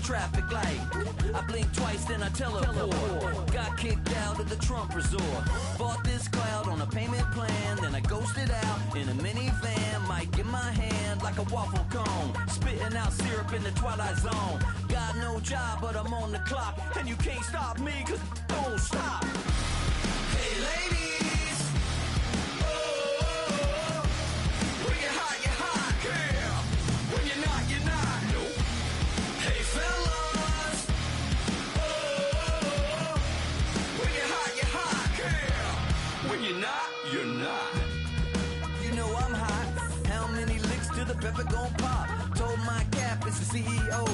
traffic light. I blink twice, then I teleport. Got kicked out of the Trump resort. Bought this cloud on a payment plan, then I ghosted out in a minivan. Might get my hand like a waffle cone, spitting out syrup in the twilight zone. Got no job, but I'm on the clock, and you can't stop me, cause don't stop. Hey ladies, oh, when you're hot, girl. When you're not, nope. Hey fellas, oh, when you're hot, girl. When you're not, you're not. You know I'm hot. How many licks till the pepper gon' pop? Told my cap it's the CEO.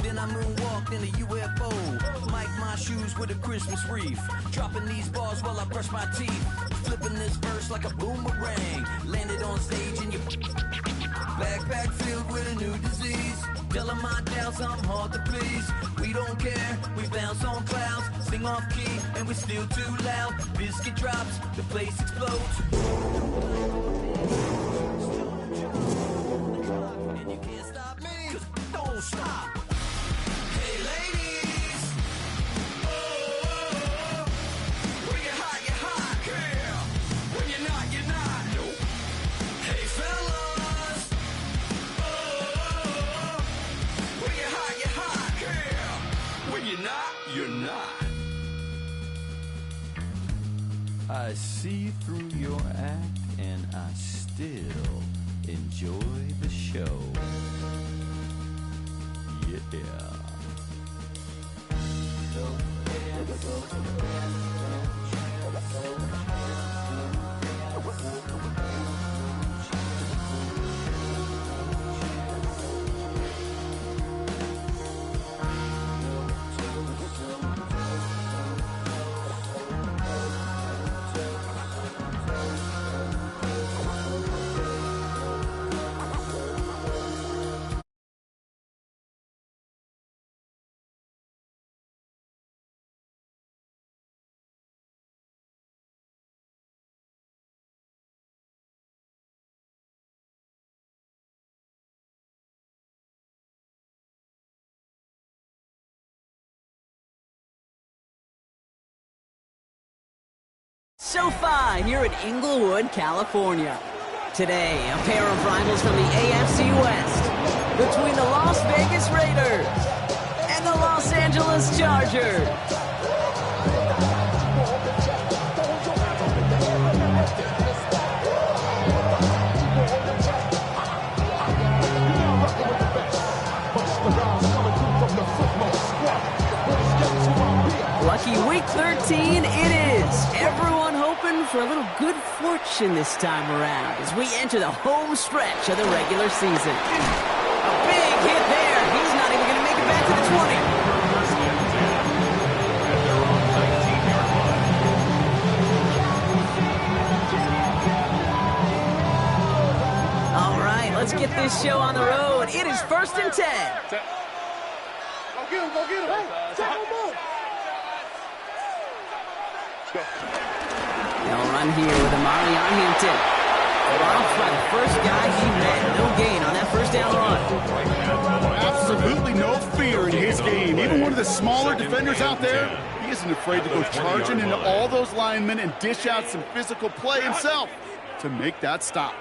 Then I moonwalked in a UFO. Mic my shoes with a Christmas wreath. Dropping these bars while I brush my teeth. Flipping this verse like a boomerang. Landed on stage in your backpack filled with a new disease. Telling my doubts I'm hard to please. We don't care, we bounce on clouds. Sing off key and we're still too loud. Biscuit drops, the place explodes. And you can't stop me, cause don't stop. Hey ladies, oh, when you're hot, girl. When you're not, nope. Hey fellas, oh, when you're hot, girl. When you're not, you're not. I see through your act and I still enjoy the show. Yeah. SoFi here at Inglewood, California. Today, a pair of rivals from the AFC West between the Las Vegas Raiders and the Los Angeles Chargers. Lucky week 13 it is. Everyone hoping for a little good fortune this time around as we enter the home stretch of the regular season. A big hit there. He's not even going to make it back to the 20. All right, let's get this show on the road. It is 1st and 10. Go get him, Hey, check him up. They'll run here with Amari Hampton. Off by the first guy he met. No gain on that first down run. Absolutely no fear in his game. Even one of the smaller defenders out there, he isn't afraid to go charging into all those linemen and dish out some physical play himself to make that stop.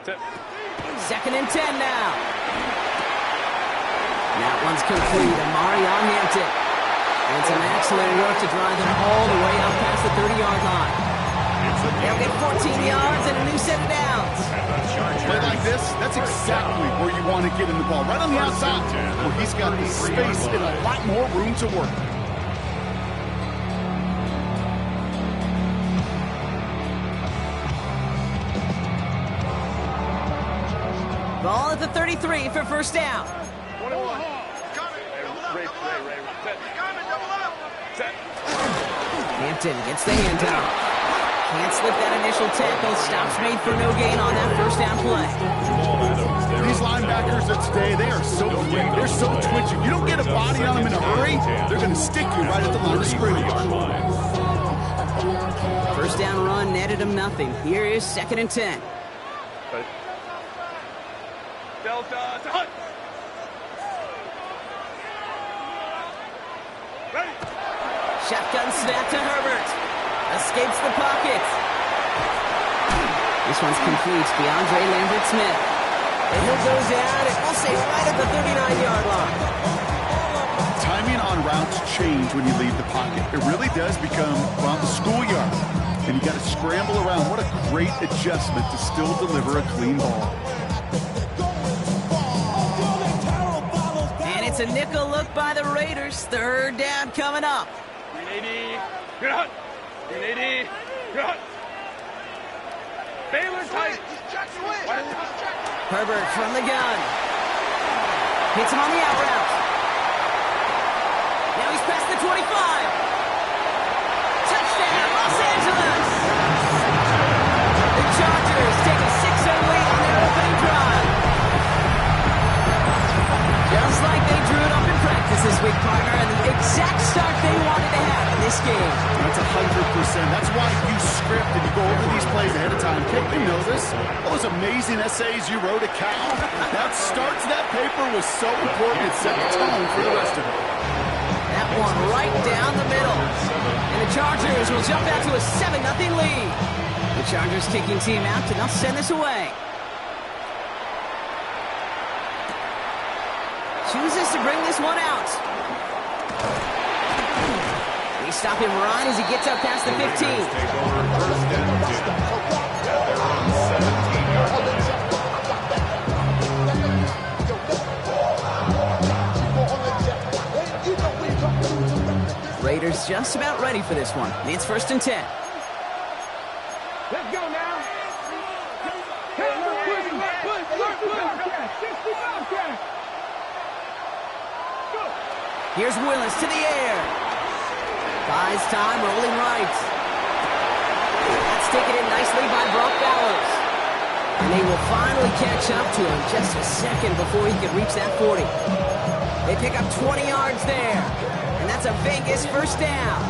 2nd and 10 now. That one's complete. Amari Hampton. And some excellent work to drive them all the way out past the 30-yard line. They'll get 14 yards and a new set of downs. Play like this, that's exactly where you want to get in the ball. Right on the outside, where he's got the space and a lot more room to work. Ball at the 33 for first down. 21. Hampton gets the hand out. Can't slip that initial tackle. Stops made for no gain on that first down play. These linebackers of today, they are so quick. They're so twitchy. You don't get a body on them in a hurry, they're going to stick you right at the line of scrimmage. First down run netted him nothing. Here is 2nd and 10. Delta to Hunt. Shotgun snap to Herbert. Escapes the pocket. This one's complete. DeAndre Lambert-Smith. And he'll go down, and we'll say right at the 39-yard line. Timing on routes change when you leave the pocket. It really does become, well, the schoolyard. And you got to scramble around. What a great adjustment to still deliver a clean ball. And it's a nickel look by the Raiders. Third down coming up. Baylor tight. Herbert from the gun. Hits him on the out route. Now he's past the 25. Touchdown, Los Angeles. The Chargers take a 6-0 lead on their opening drive. Just like they drew it up in practice this week, partner, and the exact start they wanted to have in this game. That's 100%. That's why you script and you go over these plays ahead of time. Kate, you know this. Those amazing essays you wrote at Cal. That start to that paper was so important. It set the tone for the rest of it. That one right down the middle. And the Chargers will jump out to a 7-0 lead. The Chargers kicking team out, and they'll send this away. Chooses to bring this one out. They stop him right as he gets up past the 15. Raiders just about ready for this one. It's 1st and 10. Let's go now. Here's Willis to the air. Buys time, rolling right. That's taken in nicely by Brock Bowers. And they will finally catch up to him just a second before he can reach that 40. They pick up 20 yards there. And that's a Vegas first down.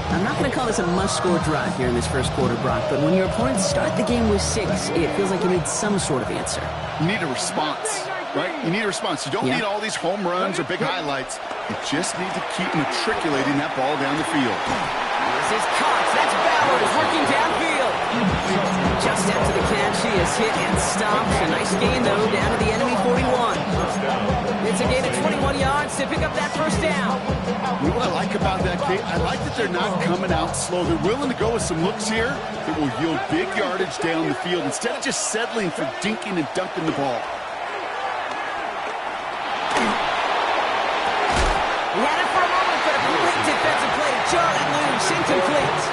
I'm not going to call this a must-score drive here in this first quarter, Brock, but when your opponents start the game with 6, it feels like you need some sort of answer. You need a response, right? You need a response. You don't need all these home runs or big highlights. You just need to keep matriculating that ball down the field. This is Cox. That's Bowers working downfield. Just after the catch, he is hit and stopped. A nice gain, though, down to the enemy 41. It's a gain of 21 yards to pick up that first down. You know what I like about that, Kate? I like that they're not coming out slow. They're willing to go with some looks here that will yield big yardage down the field instead of just settling for dinking and dunking the ball. He had it for a moment, but a great defensive play. Charlie loose, incomplete.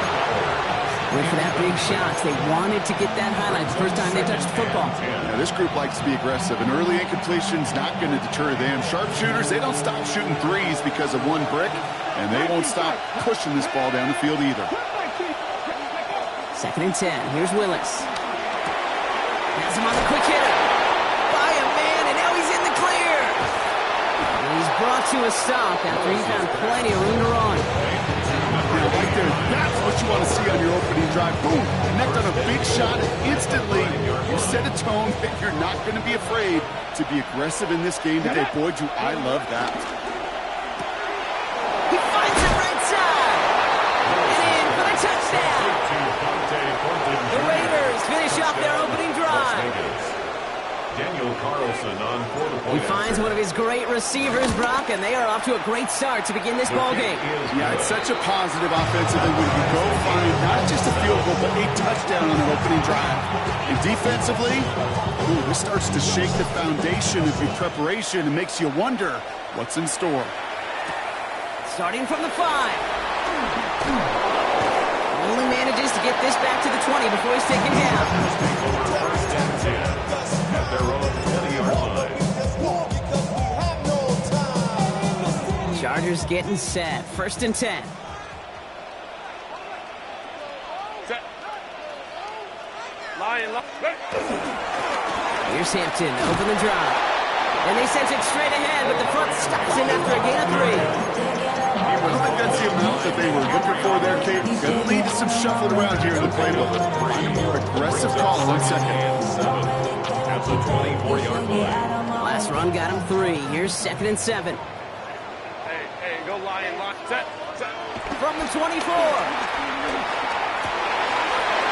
Went for that big shot. They wanted to get that highlight the first time they touched the football. Now, this group likes to be aggressive, and early incompletion's not going to deter them. Sharpshooters, they don't stop shooting threes because of one brick, and they won't stop pushing this ball down the field either. 2nd and 10. Here's Willis. Has him on the quick hitter. By a man, and now he's in the clear. And he's brought to a stop after he found plenty of room to run. Now, right there, that's what you want to see on your opening drive. Boom, connect on a big shot, and instantly you set a tone that you're not going to be afraid to be aggressive in this game today. Boy, do I love that. He finds it right side. And in for the touchdown. The Raiders finish off their opening drive. Daniel Carlson on quarter point. He finds one of his great receivers, Brock, and they are off to a great start to begin this ball game. Yeah, it's such a positive offensively when you go find not just a field goal, but a touchdown on an opening drive. And defensively, this starts to shake the foundation of your preparation and makes you wonder what's in store. Starting from the 5. Only manages to get this back to the 20 before he's taken down. First and 10 at their own 20-yard line. Chargers getting set. 1st and 10. Set. Lion. Here's Hampton. Open the drive. And they send it straight ahead, but the front stops him after a gain of 3. I don't think that's the amount that they were looking for there, Kate. Going to lead to some shuffling around here in the playbook. Find a more aggressive call on 2nd. At the 24-yard line. Last run got him 3. Here's 2nd and 7. Hey, go Lion. Set. from the 24.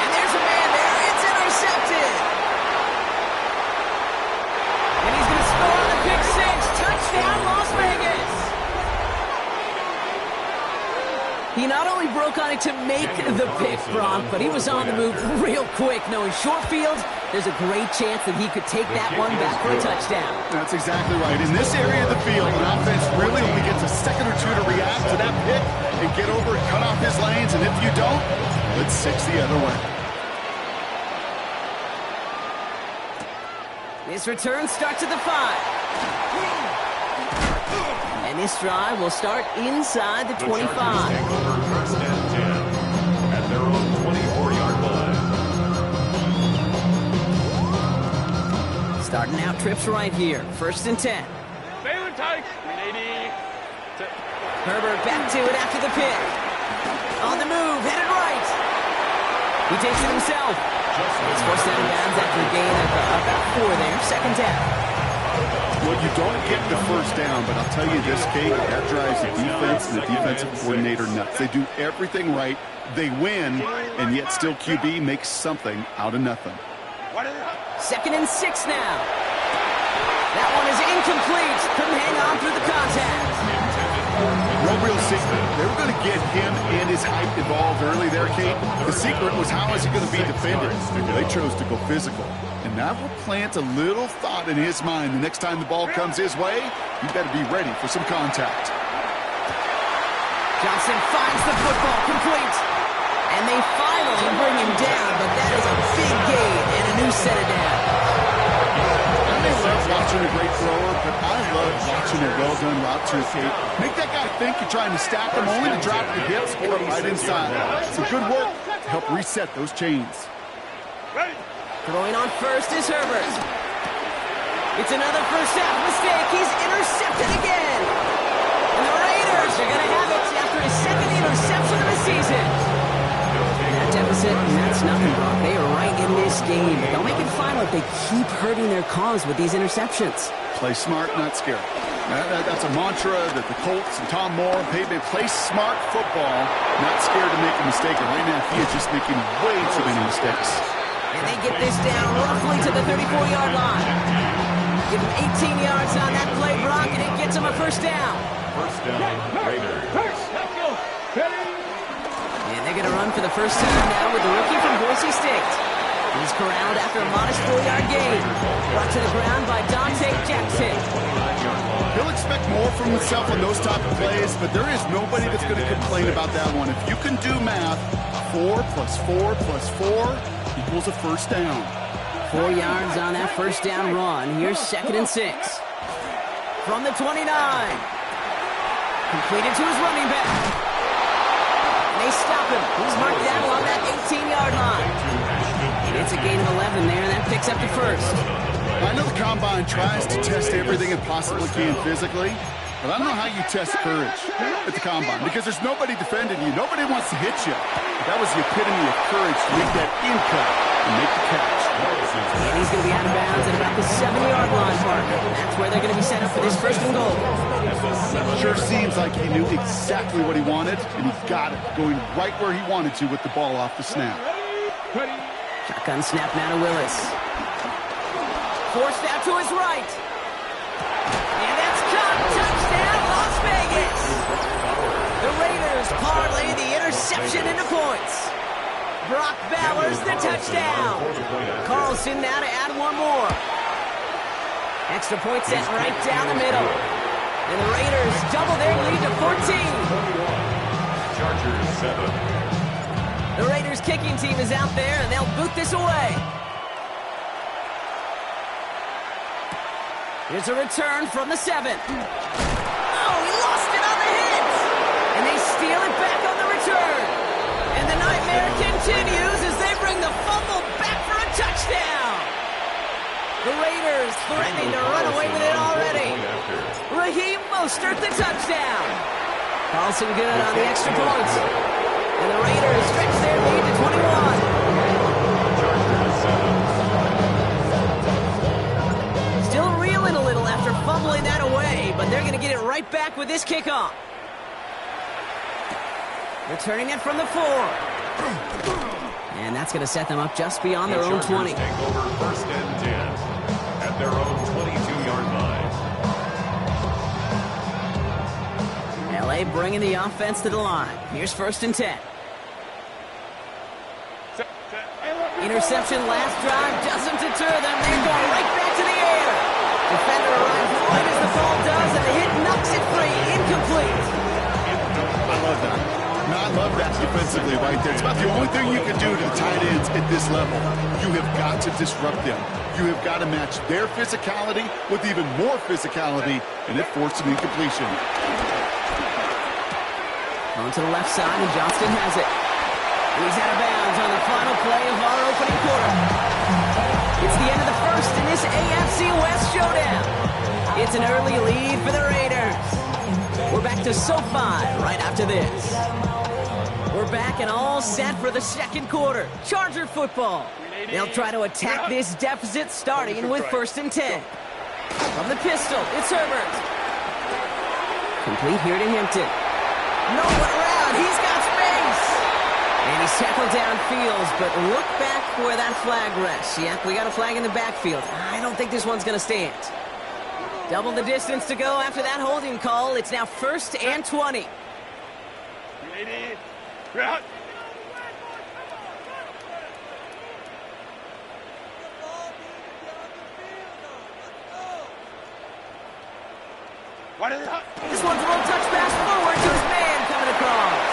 And there's a man there. It's intercepted. And he's going to score on the pick six. Touchdown, Las Vegas. He not only broke on it to make the pick, Bronk, but he was on the move real quick. Knowing short field, there's a great chance that he could take that one back for a touchdown. That's exactly right. In this area of the field, an offense really only gets a second or two to react to that pick and get over and cut off his lanes. And if you don't, it's 6 the other way. This return starts at the 5. And this drive will start inside the 25. First and 10 at their own 24-yard line. Starting out trips right here. First and 10. Baylor tight. 380. Herbert back to it after the pick. On the move, headed right. He takes it himself. It's first down bounds after a gain of about 4 there. Second down. Well, you don't get the first down, but I'll tell you this, Kate, that drives the defense and the defensive coordinator nuts. They do everything right. They win, and yet still QB makes something out of nothing. Second and 6 now. That one is incomplete. Couldn't hang on through the contact. No real secret. They were going to get him and his hype involved early there, Kate. The secret was how is he going to be defended. They chose to go physical. And that will plant a little thought in his mind. The next time the ball comes his way, you better be ready for some contact. Johnson finds the football complete. And they finally bring him down, but that is a big gain and a new set of downs. I love watching a great thrower, but I love watching a well-done route to Kate. Make that guy think you're trying to stack him only to drop the hips or right inside. Some good work to help reset those chains. Throwing on first is Herbert. It's another first half mistake. He's intercepted again. And the Raiders are going to have it after his second interception of the season. That deficit, and that's nothing, Brock. They are right in this game. They'll make it final if they keep hurting their cause with these interceptions. Play smart, not scared. That's a mantra that the Colts and Tom Moore have been. Play smart football, not scared to make a mistake. And right now, he is just making way too many mistakes. And they get this down roughly to the 34-yard line. Give them 18 yards on that play, Brock, and it gets them a first down. First down, Raiders. Let's go. Ready? And they're going to run for the first time now with the rookie from Boise State. He's corralled after a modest 4-yard gain. Brought to the ground by Dante Jackson. He'll expect more from himself on those type of plays, but there is nobody that's going to complain about that one. If you can do math, 4 plus 4 plus 4 equals a first down. 4 yards on that first down run. Here's second and 6. From the 29. Completed to his running back. And they stop him. He's marked down along that 18-yard line. And it's a gain of 11 there, and that picks up the first. I know the Combine tries to test everything it possibly can physically, but I don't know how you test courage at the Combine because there's nobody defending you. Nobody wants to hit you. But that was the epitome of courage to make that in cut and make the catch. And he's going to be out of bounds at about the 7-yard line mark. That's where they're going to be set up for this first and goal. Sure seems like he knew exactly what he wanted, and he got it, going right where he wanted to with the ball off the snap. Shotgun snap now to Willis. Forced out to his right. And that's caught. Touchdown, Las Vegas. The Raiders parlay the interception into points. Brock Bowers the touchdown. Carlson now to add one more. Extra point set right down the middle. And the Raiders double their lead to 14. Chargers 7. The Raiders kicking team is out there, and they'll boot this away. Here's a return from the 7. Oh, he lost it on the hit. And they steal it back on the return. And the nightmare continues as they bring the fumble back for a touchdown. The Raiders threatening to run away with it already. Raheem Mostert the touchdown. Carlson good on the extra points. And the Raiders stretch their lead to 21. Still reeling a little after fumbling that away, but they're going to get it right back with this kickoff. Returning it from the 4. And that's going to set them up just beyond their own 20. Take over first and 10 at their own 22-yard line. LA bringing the offense to the line. Here's first and 10. Interception last drive doesn't deter them. They're going right back to the air. Defender arrives right as the ball does, and the hit knocks it free. Incomplete. I love that. I love that defensively right there. It's about the only thing you can do to the tight ends at this level. You have got to disrupt them. You have got to match their physicality with even more physicality, and it forced an incompletion. On to the left side, and Johnston has it. He's out of bounds on the final play of our opening quarter. It's the end of the first in this AFC West showdown. It's an early lead for the Raiders. We're back to SoFi right after this. We're back and all set for the second quarter. Charger football. They'll try to attack this deficit starting with first and 10. From the pistol, it's Herbert. Complete here to Hampton. No one around. He's got space. And he's tackled downfield, but look back where that flag rests. Yep, we got a flag in the backfield. I don't think this one's going to stand. Double the distance to go after that holding call. It's now first and 20. This one's a little touch pass forward to his man coming across.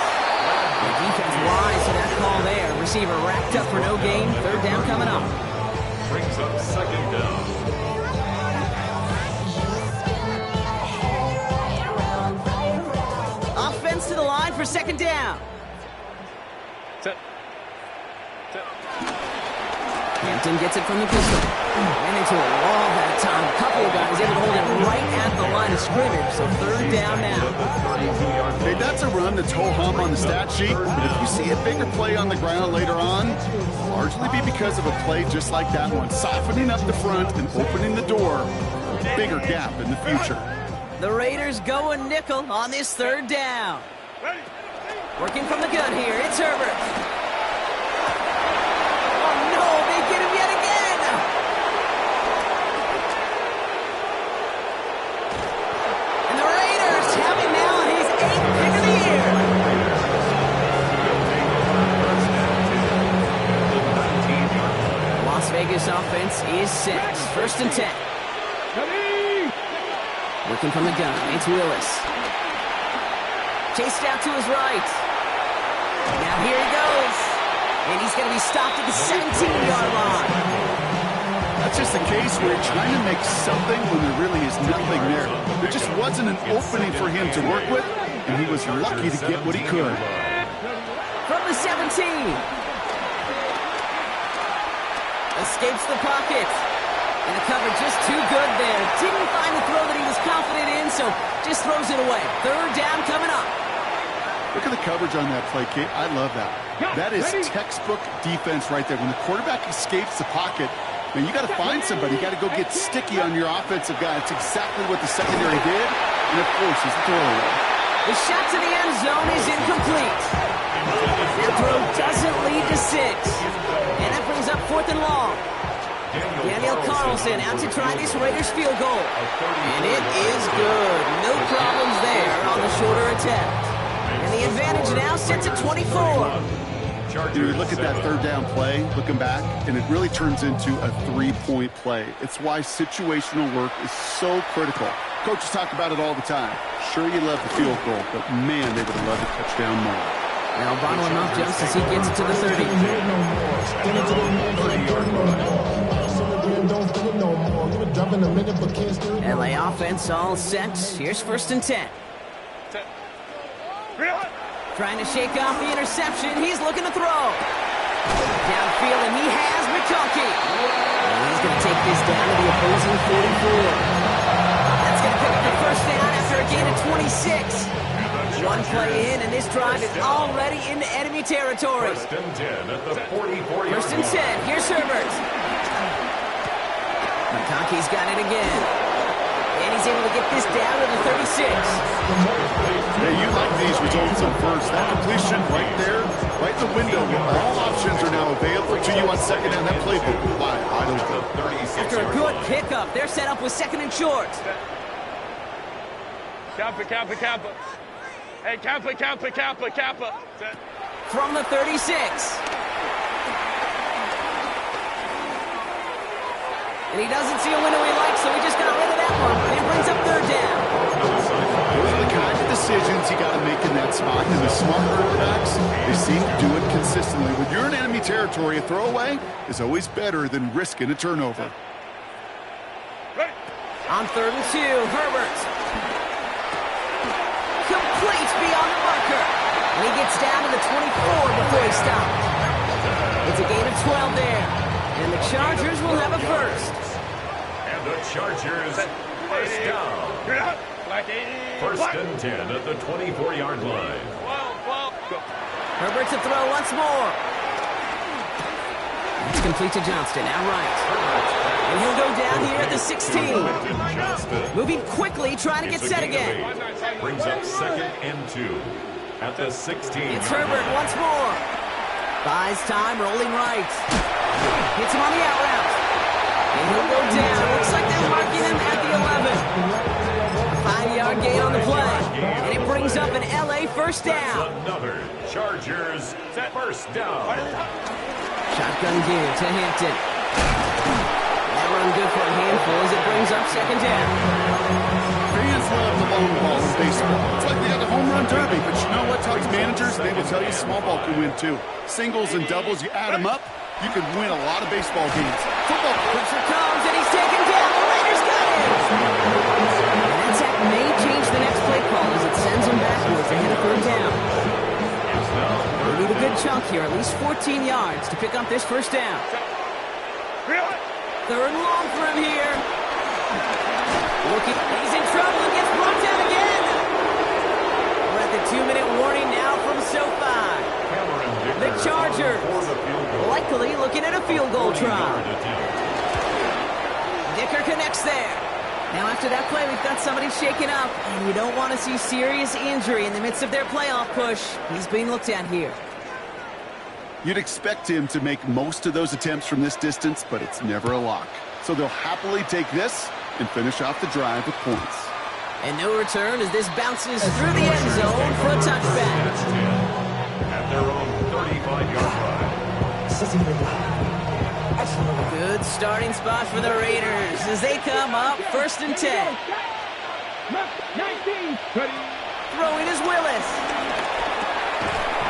The defense wise to that call there. Receiver racked up for no gain. Third down coming up. Brings up second down. Offense to the line for second down. Hampton gets it from the pistol. Ran into a wall that time. A couple of guys able to hold it right at the line of scrimmage. So third down now. Hey, that's a run that's ho-hum on the stat sheet, but if you see a bigger play on the ground later on, it'll largely be because of a play just like that one. Softening up the front and opening the door. Bigger gap in the future. The Raiders go a nickel on this third down. Working from the gun here, it's Herbert. Oh no, they get him yet again! And the Raiders have him now on his 8th pick of the year. Las Vegas offense is set. First and 10. Looking from the gun, it's Willis. Chased out to his right. Now here he goes. And he's going to be stopped at the 17-yard line. That's just the case where you're trying to make something when there really is nothing there. There just wasn't an opening for him to work with, and he was lucky to get what he could. From the 17. Escapes the pocket. And the cover just too good there. Didn't find the throw that he was confident in, so just throws it away. Third down coming up. Look at the coverage on that play, Kate. I love that. That is textbook defense right there. When the quarterback escapes the pocket, man, you got to find somebody. You got to go get sticky on your offensive guy. It's exactly what the secondary did, and it forces the throwaway. The shot to the end zone is incomplete. That throw doesn't lead to 6. And that brings up fourth and long. Daniel Carlson out to try this Raiders field goal. And it is good. No problems there on the shorter attempt. And the advantage now sits at 24. You look at that third down play, looking back, and it really turns into a 3-point play. It's why situational work is so critical. Coaches talk about it all the time. Sure, you love the field goal, but man, they would have loved a touchdown more. Now bottle him up just as he gets it to the 30. LA offense all set. Here's first and 10. Trying to shake off the interception. He's looking to throw. Downfield, and he has McConkey. And he's going to take this down to the opposing 44. That's going to pick up the first down after a gain of 26. One play in, and this drive is already into enemy territory. First and 10 at the 44-yard First and 10. Here's Herbert. McConkey's got it again. And he's able to get this down to the 36. Hey, you like these results on first. That completion right there, right in the window. All options are now available to you on second down. That playbook wide open. After a good pickup, they're set up with second and short. Kappa, Kappa, Kappa. Hey, Kappa, Kappa, Kappa, Kappa. From the 36. And he doesn't see a window he likes, so he just got rid of that one. And it brings up third down. Those are the kind of decisions you got to make in that spot. And the smart quarterbacks, they seem to do it consistently. When you're in enemy territory, a throwaway is always better than risking a turnover. On third and 2, Herbert. Complete beyond the marker. And he gets down to the 24 before he stops. It's a gain of 12 there. And the Chargers will have a first. And the Chargers, first down. First and 10 at the 24-yard line. Herbert to throw once more. It's complete to Johnston, outright. And he'll go down here at the 16. Moving quickly, trying to get set again. Brings up second and 2 at the 16. It's Herbert once more. Buys time, rolling right. Hits him on the out route. And he'll go down. Looks like they're marking him at the 11. 5-yard gain on the play. And it brings up an LA first down. Another Chargers first down. Shotgun gear to Hampton. That run good for a handful as it brings up second down. Fans love the long ball in baseball. It's like they got the home run derby, but you know what? Talk to managers, they will tell you small ball can win too. Singles and doubles, you add them up, you can win a lot of baseball games. Football pressure comes and he's taken down. The Raiders got him. And that sack may change the next play call as it sends him backwards ahead of third down. They need a good chunk here, at least 14 yards to pick up this first down. Third and long for him here. He's in trouble and gets brought down again. We're at the 2-minute warning now from SoFi. The Chargers likely looking at a field goal try. Dicker connects there. Now after that play, we've got somebody shaken up, and you don't want to see serious injury in the midst of their playoff push. He's being looked at here. You'd expect him to make most of those attempts from this distance, but it's never a lock. So they'll happily take this and finish off the drive with points. And no return as this bounces through the end zone for a touchback. At their own 35-yard line. Good starting spot for the Raiders as they come up first and 10. 19. Throwing is Willis.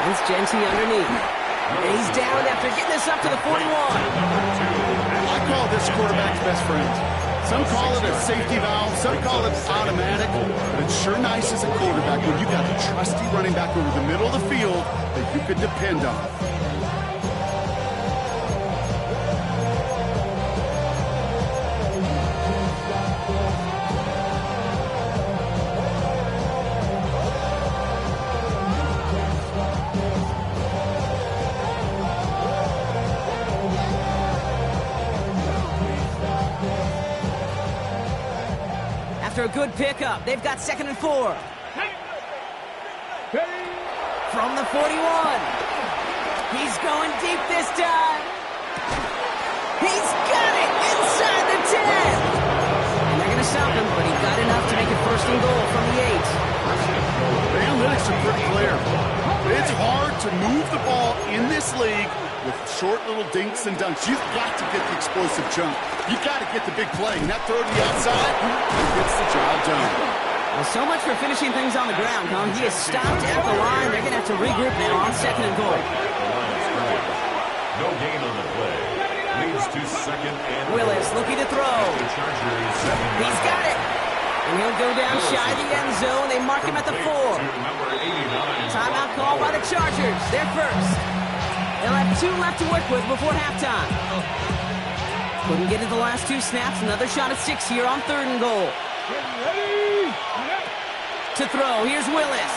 It's Genty underneath. And he's down after getting this up to the 41. I call this quarterback's best friend. Some call it a safety valve, some call it automatic, but it's sure nice as a quarterback when you got a trusty running back over the middle of the field that you can depend on. After a good pickup, they've got second and 4. From the 41. He's going deep this time. He's got it inside the 10. And they're going to stop him, but he got enough to make it first and goal from the 8. The analytics are pretty clear. It's hard to move the ball in this league with short little dinks and dunks. You've got to get the explosive chunk. You've got to get the big play. And that throw to the outside gets the job done. Well, so much for finishing things on the ground, huh? He is stopped at the line. They're going to have to regroup now on second and goal. No gain on the play. Leads to second and Willis looking to throw. He's got it. And he'll go down shy of the end zone. They mark him at the 4. Timeout call by the Chargers. They're first. They'll have 2 left to work with before halftime. Couldn't get it the last 2 snaps. Another shot at 6 here on third and goal. To throw, here's Willis.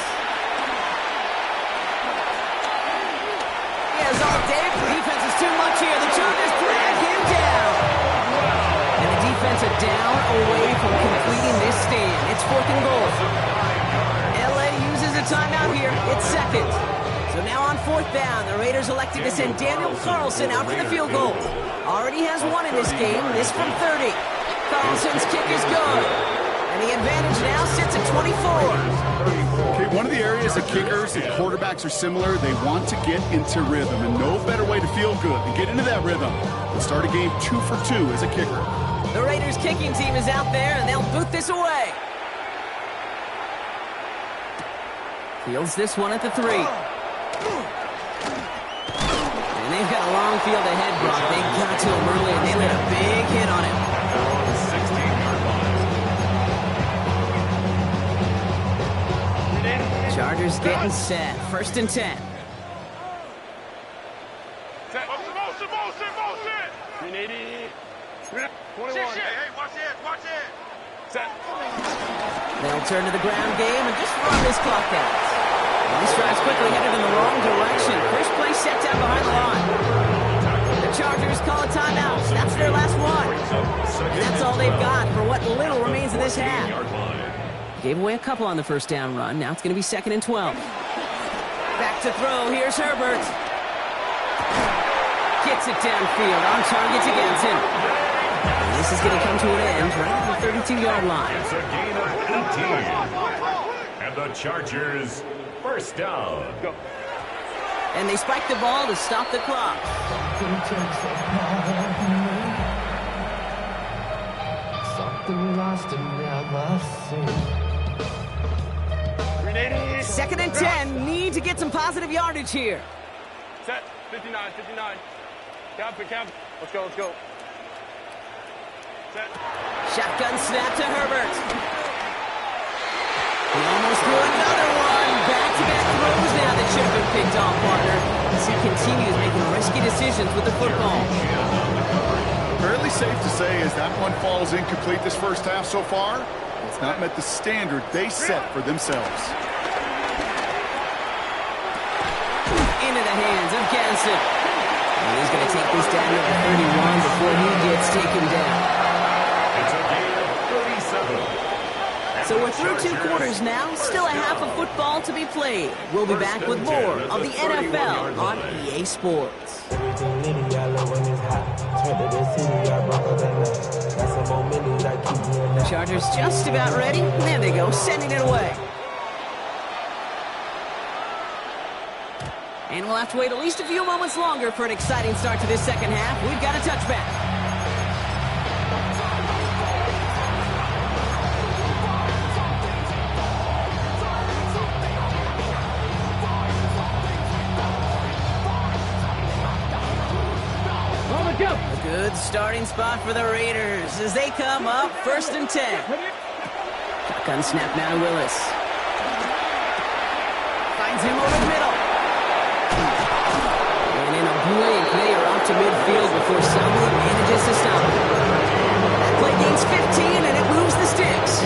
He has all day. The defense is too much here. The Chargers drag him down. And the defense are down away from completing this stand. It's 4th and goal. LA uses a timeout here. It's second. So now on fourth down, the Raiders elected to send Daniel Carlson out for the field goal. Already has one in this game, this from 30. Carlson's kick is good. And the advantage now sits at 24. Okay, one of the areas that kickers and quarterbacks are similar, they want to get into rhythm. And no better way to feel good than get into that rhythm and start a game 2 for 2 as a kicker. The Raiders kicking team is out there, and they'll boot this away. Fields this one at the 3. And they've got a long field ahead, Brock. They got to him early, and they laid a big hit on him. 16-yard line. Chargers getting set. First and 10. Set. Motion. 380. 21. Hey, watch it. Set. They'll turn to the ground game and just run this clock out. These drives quickly headed in the wrong direction. First play set down behind the line. The Chargers call a timeout. That's their last one. And that's all they've got for what little remains of this half. Gave away a couple on the first down run. Now it's going to be 2nd and 12. Back to throw. Here's Herbert. Gets it downfield. On target to Ganson. And this is going to come to an end right at the 32-yard line. It's a gain of 18. And the Chargers first down. Go. And they spike the ball to stop the clock. Something lost and never seen. 380. 2nd and 10. Need to get some positive yardage here. Set. 59. Count. Let's go. Set. Shotgun snap to Herbert. He almost threw another one. Back-to-back throws now that should have been picked off, partner. As he continues making risky decisions with the football. Fairly safe to say as that one falls incomplete this first half so far, it's not met the standard they set for themselves. Into the hands of Ganson. And he's going to take this down to the 31 before he gets taken down. It's a gain of 37. So we're through 2 quarters now. Still a half of football to be played. We'll be back with more of the NFL on EA Sports. Chargers just about ready. There they go, sending it away. And we'll have to wait at least a few moments longer for an exciting start to this second half. We've got a touchback. A good starting spot for the Raiders as they come up 1st and 10. Shotgun snap now to Willis. Finds him over the middle. And in a blink, they are off to midfield before somebody manages to stop him. That play gains 15 and it moves the sticks.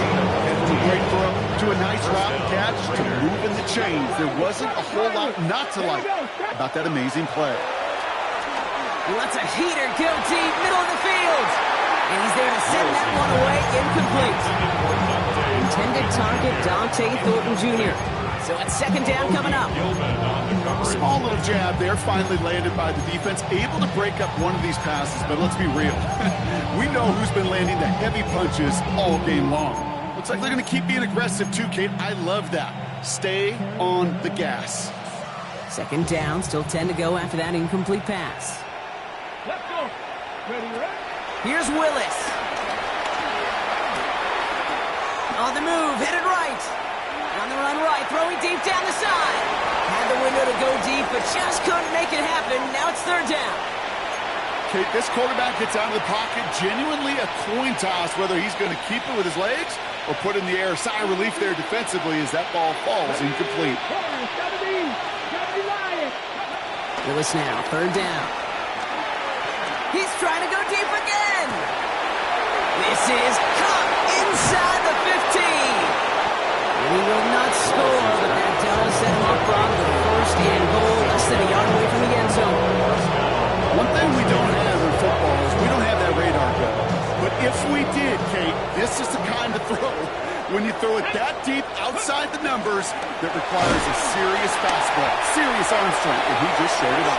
Great throw to a nice route and catch to moving the chains. There wasn't a whole lot not to like about that amazing play. He lets a heater go deep, middle of the field. And he's there to send that one away, incomplete. Intended target, Dante Thornton Jr. So it's 2nd down coming up. Small little jab there, finally landed by the defense. Able to break up one of these passes, but let's be real. We know who's been landing the heavy punches all game long. Looks like they're going to keep being aggressive too, Kate. I love that. Stay on the gas. 2nd down, still 10 to go after that incomplete pass. Let's go. Ready. Here's Willis. On the move, headed right. On the run right, throwing deep down the side. Had the window to go deep, but just couldn't make it happen. Now it's 3rd down. Kate, this quarterback gets out of the pocket. Genuinely a coin toss whether he's going to keep it with his legs or put in the air. Sigh of relief there defensively as that ball falls incomplete. Willis now, 3rd down. He's trying to go deep again. This is caught inside the 15. And he will not score, but that does set him up on the 1st and goal, less than a yard away from the end zone. One thing we don't have in football is we don't have that radar gun. But if we did, Kate, this is the kind of throw when you throw it that deep outside the numbers, that requires a serious fastball, serious arm strength, and he just showed it off.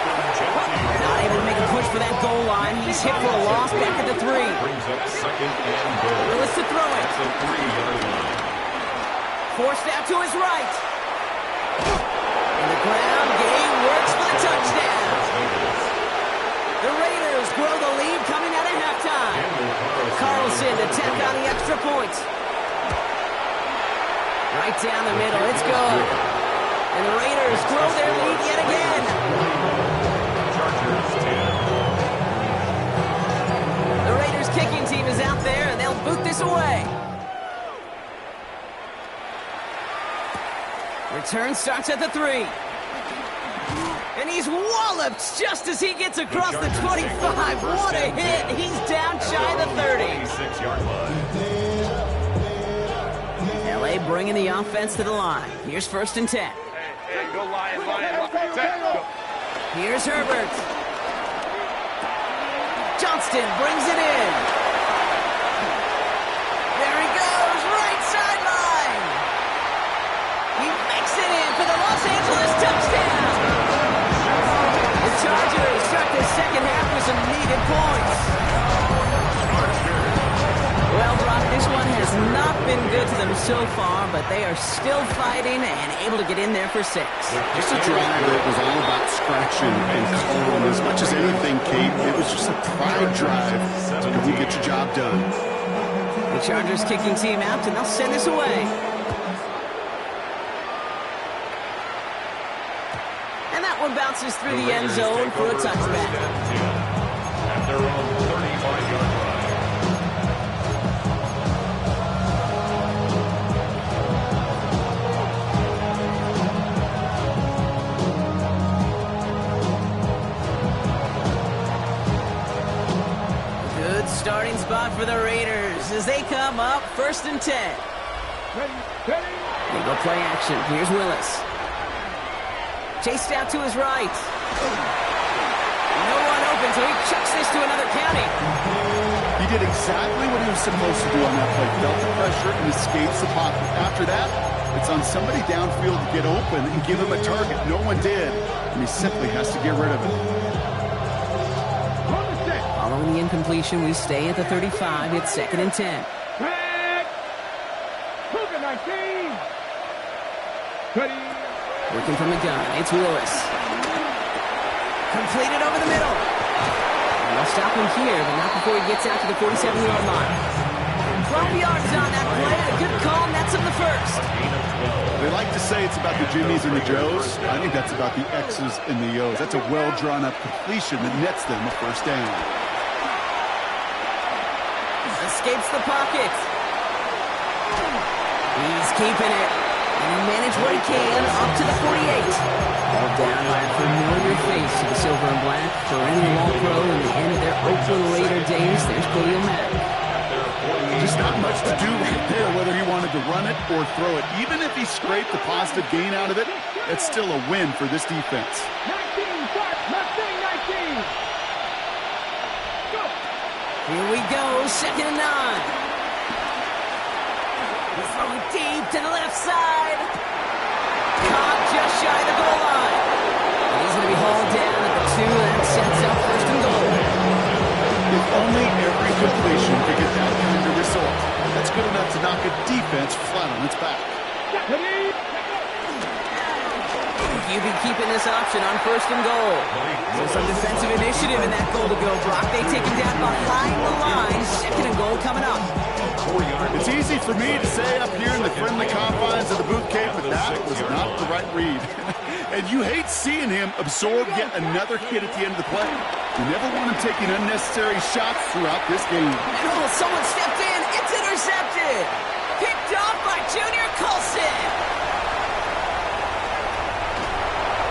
Not able to make a push for that goal line. He's hit for a loss back at the 3. Brings up second and goal. Willis to throw it. That's a 3-yard line. Forced out to his right. And the ground game works for the touchdown. The Raiders grow the lead coming out of halftime. Carlson to tack on the extra point. Right down the middle. It's good. And the Raiders grow their lead yet again. Chargers 10. The Raiders kicking team is out there, and they'll boot this away. Return starts at the 3. And he's walloped just as he gets across the 25. What a hit. He's down shy of the 30. 26-yard line. LA bringing the offense to the line. Here's 1st and 10. Hey, go Lion. Set, go. Here's Herbert. Johnston brings it in. There he goes, right sideline. He makes it in for the Los Angeles touchdown. The Chargers start the second half with some needed points. Well, Brock, this one has not been good to them so far, but they are still fighting and able to get in there for 6. Just a drive where it was all about scratching and clawing. As much as anything, Kate, it was just a pride drive to go get your job done. The Chargers kicking team out, and they'll send this away. And that one bounces through the end zone for a touchback. At their own 35-yard line. Starting spot for the Raiders as they come up 1st and 10. They go play action. Here's Willis. Chased out to his right. No one open, so he chucks this to another county. He did exactly what he was supposed to do on that play. Felt the pressure and escapes the pocket. After that, it's on somebody downfield to get open and give him a target. No one did, and he simply has to get rid of it. Following the incompletion, we stay at the 35. It's 2nd and 10. Working from the gun. It's Willis. Completed over the middle. And they'll stop him here, but not before he gets out to the 47-yard line. 12 yards on that play. A good call, and that's on the 1st. They like to say it's about the Jimmies and the Joes. I think that's about the X's and the O's. That's a well-drawn-up completion that nets them a 1st down. Escapes the pocket. He's keeping it. And he managed what he can up to the 48. All down by a familiar face to the silver and black. Perennial All-Pro in the end of their Oakland Raider days. There's Khalil Mack. Just not much to do right there, whether he wanted to run it or throw it. Even if he scraped the positive gain out of it, it's still a win for this defense. 19. Here we go, 2nd and 9. He's throwing deep to the left side. Caught just shy of the goal line. And he's going to be hauled down at the 2, and that sets up 1st and goal. If only every completion could get that kind of result. That's good enough to knock a defense flat on its back. You be keeping this option on 1st and goal. So some defensive initiative in that goal to go, Brock. They take him down behind the line. 2nd and goal coming up. It's easy for me to say up here in the friendly confines of the boot camp, but that was not the right read. And you hate seeing him absorb yet another hit at the end of the play. You never want him taking unnecessary shots throughout this game. Oh, someone stepped in. It's intercepted. Picked off by Junior Colson.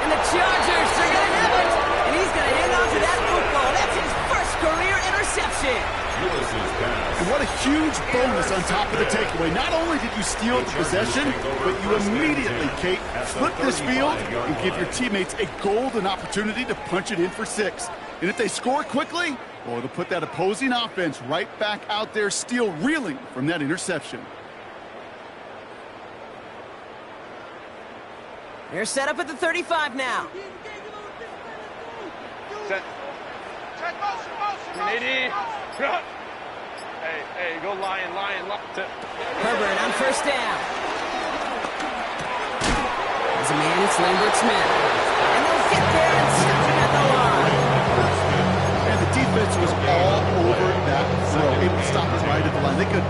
And the Chargers are going to have it. And he's going to hang on to that football. That's his 1st career interception. And what a huge bonus on top of the takeaway. Not only did you steal the possession, but you immediately, Kate, flip this field and give your teammates a golden opportunity to punch it in for 6. And if they score quickly, well, it'll put that opposing offense right back out there still reeling from that interception. They're set up at the 35 now. Set. 180. Hey, go Lion. Herbert on first down. As a man, it's Lambert Smith. And they'll get there and stop him at the line. And the defense was all over that throw. Able to stop it right at the line. They could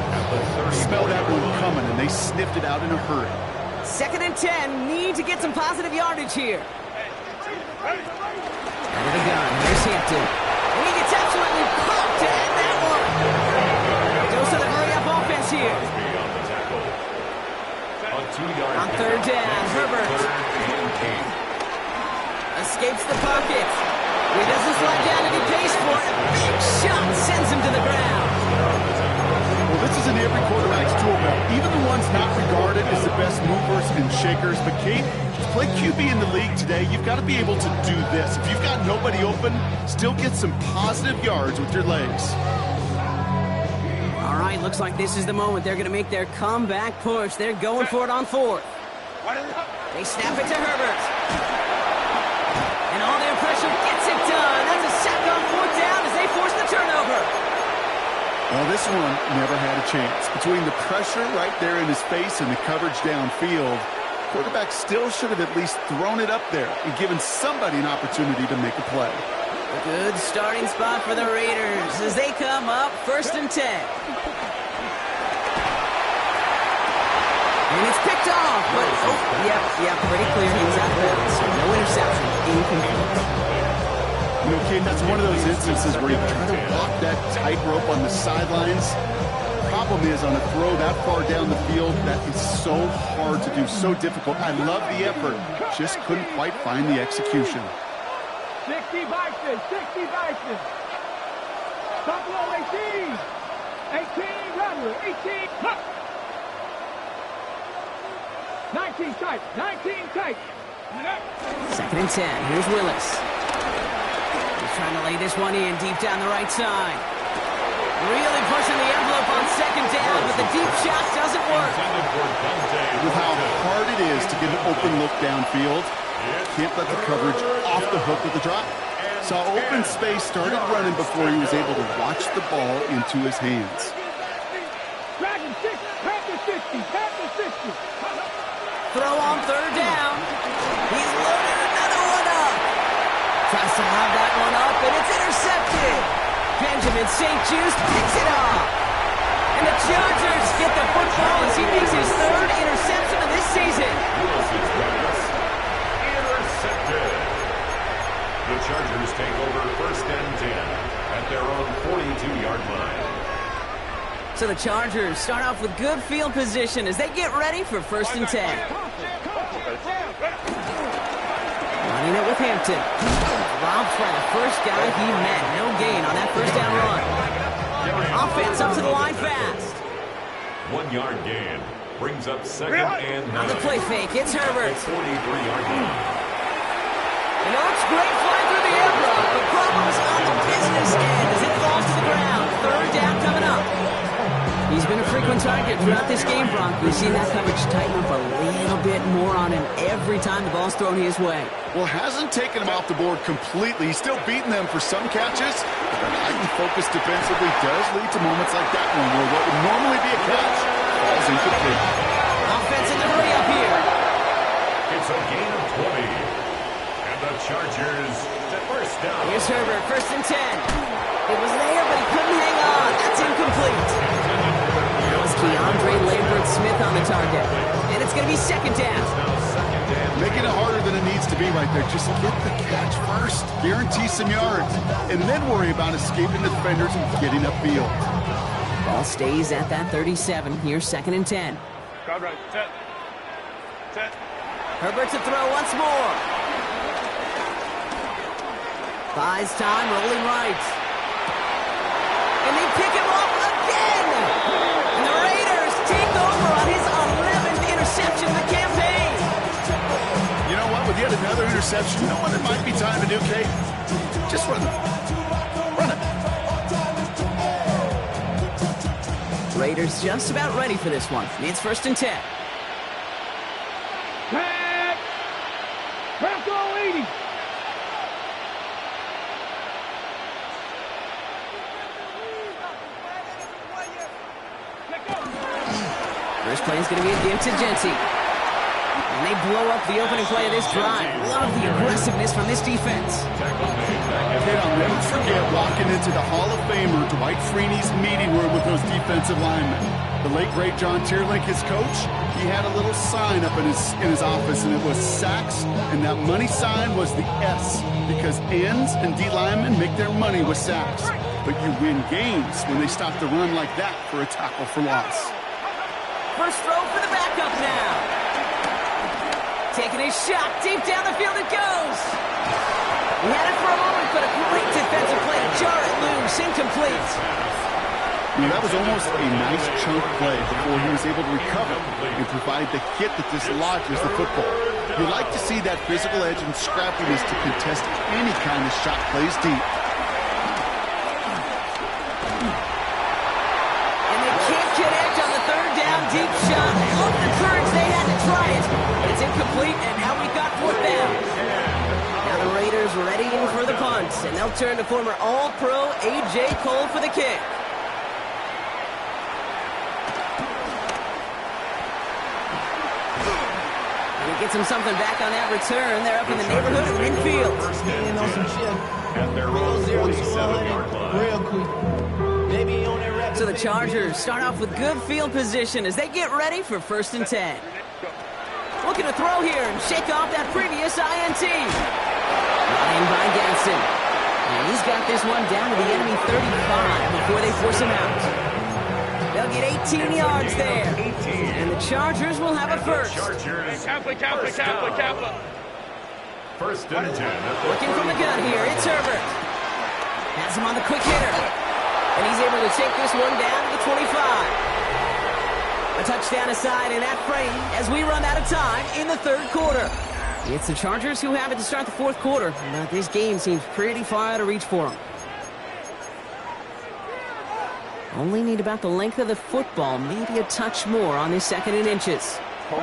smell that one coming, and they sniffed it out in a hurry. 2nd and 10. Need to get some positive yardage here. Out of the gun. Here's Hampton. And he gets absolutely pumped to end that one. Goes to the hurry-up offense here. On 3rd down, Herbert escapes the pocket. He doesn't slide down and he pays for it. A big shot sends him to the ground. Well, this is in every quarterback's tool belt. Even the ones not regarded as the best movers and shakers. But Kate, to play QB in the league today, you've got to be able to do this. If you've got nobody open, still get some positive yards with your legs. All right, looks like this is the moment they're going to make their comeback push. They're going for it on 4th. They snap it to Herbert. And all their pressure gets it done. That's a sack on 4th down as they force the turnover. Well, this one never had a chance. Between the pressure right there in his face and the coverage downfield, quarterback still should have at least thrown it up there and given somebody an opportunity to make a play. A good starting spot for the Raiders as they come up 1st and 10. And it's picked off, but pretty clear. He was out of bounds. So no interception, incomplete. You know, Kate, that's one of those instances where you try to walk that tightrope on the sidelines. Problem is, on a throw that far down the field, that is so hard to do, so difficult. I love the effort, just couldn't quite find the execution. 60 Vikings. Buffalo 18. 18 Rebel. 18 Huck. 19 tight. 19 tight. 2nd and 10. Here's Willis. He's trying to lay this one in deep down the right side. Really pushing the envelope on 2nd down, but the deep shot doesn't work. With how hard it is to get an open look downfield, can't let the coverage off the hook with the drop. Saw open space, started running before he was able to watch the ball into his hands. Dragon 6, Panther 60, Panther 60. Throw on 3rd down. He's loaded another one up. Tries to have that one up, and it's intercepted. Benjamin St. Just picks it up. And the Chargers get the football as he makes his 3rd interception of this season. Intercepted. The Chargers take over 1st and 10 at their own 42-yard line. So the Chargers start off with good field position as they get ready for 1st and 10. Running it with Hampton. Robbed by the first guy he met. No gain on that 1st down run. Offense up to the line fast. 1-yard gain brings up 2nd and 9. On the play fake, it's Herbert. 43-yard line. It looks great flying through the air, bro. The problem's on the business end as it falls to the ground. 3rd down coming up. He's been a frequent target throughout this game, Bronk. We've seen that coverage tighten up a little bit more on him every time the ball's thrown his way. Well, hasn't taken him off the board completely. He's still beating them for some catches. But heightened focus defensively does lead to moments like that one where what would normally be a catch falls incomplete. Offense in the hurry up here. It's a gain of 20. And the Chargers at 1st down. Here's Herbert, 1st and 10. It was there, but he couldn't hang on. That's incomplete. That was Keandre Lambert Smith on the target. And it's going to be 2nd down. Making it harder than it needs to be right there. Just get the catch first. Guarantee some yards. And then worry about escaping the defenders and getting upfield. Ball stays at that 37. Here's 2nd and 10. Crowd right. Set. Herbert to throw once more. Buys time, rolling right. And they pick him off again. And the Raiders take over on his 11th interception of the campaign. You know what? With yet another interception, you know what it might be time to do, Kate? Just run it. Run it. Raiders just about ready for this one. It's 1st and 10. Pat 80. First play is going to be a give to Genty. And they blow up the opening play of this drive. Love the aggressiveness from this defense. Kid, I'll never forget walking into the Hall of Famer Dwight Freeney's meeting room with those defensive linemen. The late, great John Tierlink, his coach, he had a little sign up in his office, and it was sacks, and that money sign was the S, because ends and D linemen make their money with sacks. But you win games when they stop the run like that for a tackle for loss. First throw for the backup now. Taking a shot deep down the field it goes. He had it for a moment, but a great defensive play to jar it loose, incomplete. That was almost a nice chunk play before he was able to recover and provide the hit that dislodges the football. You like to see that physical edge and scrappiness to contest any kind of shot plays deep. And they can't connect on the third down deep shot. Look at the courage they had to try it. It's incomplete, and now we've got fourth down. Now the Raiders readying for the punt, and they'll turn to former All-Pro A.J. Cole for the kick. Gets him something back on that return. They're up in the neighborhood of midfield. At their own 47-yard line. Real quick. So the Chargers start off with good field position as they get ready for 1st and 10. Looking to throw here and shake off that previous INT. Line by Ganson. And he's got this one down to the enemy 35 before they force him out. They'll get 18 yards there. And the Chargers will have a first. First and 10. Working from the gun here, it's Herbert. Has him on the quick hitter. And he's able to take this one down to the 25. A touchdown aside in that frame as we run out of time in the third quarter. It's the Chargers who have it to start the fourth quarter. But this game seems pretty far out of reach for them. Only need about the length of the football, maybe a touch more on this 2nd and inches. From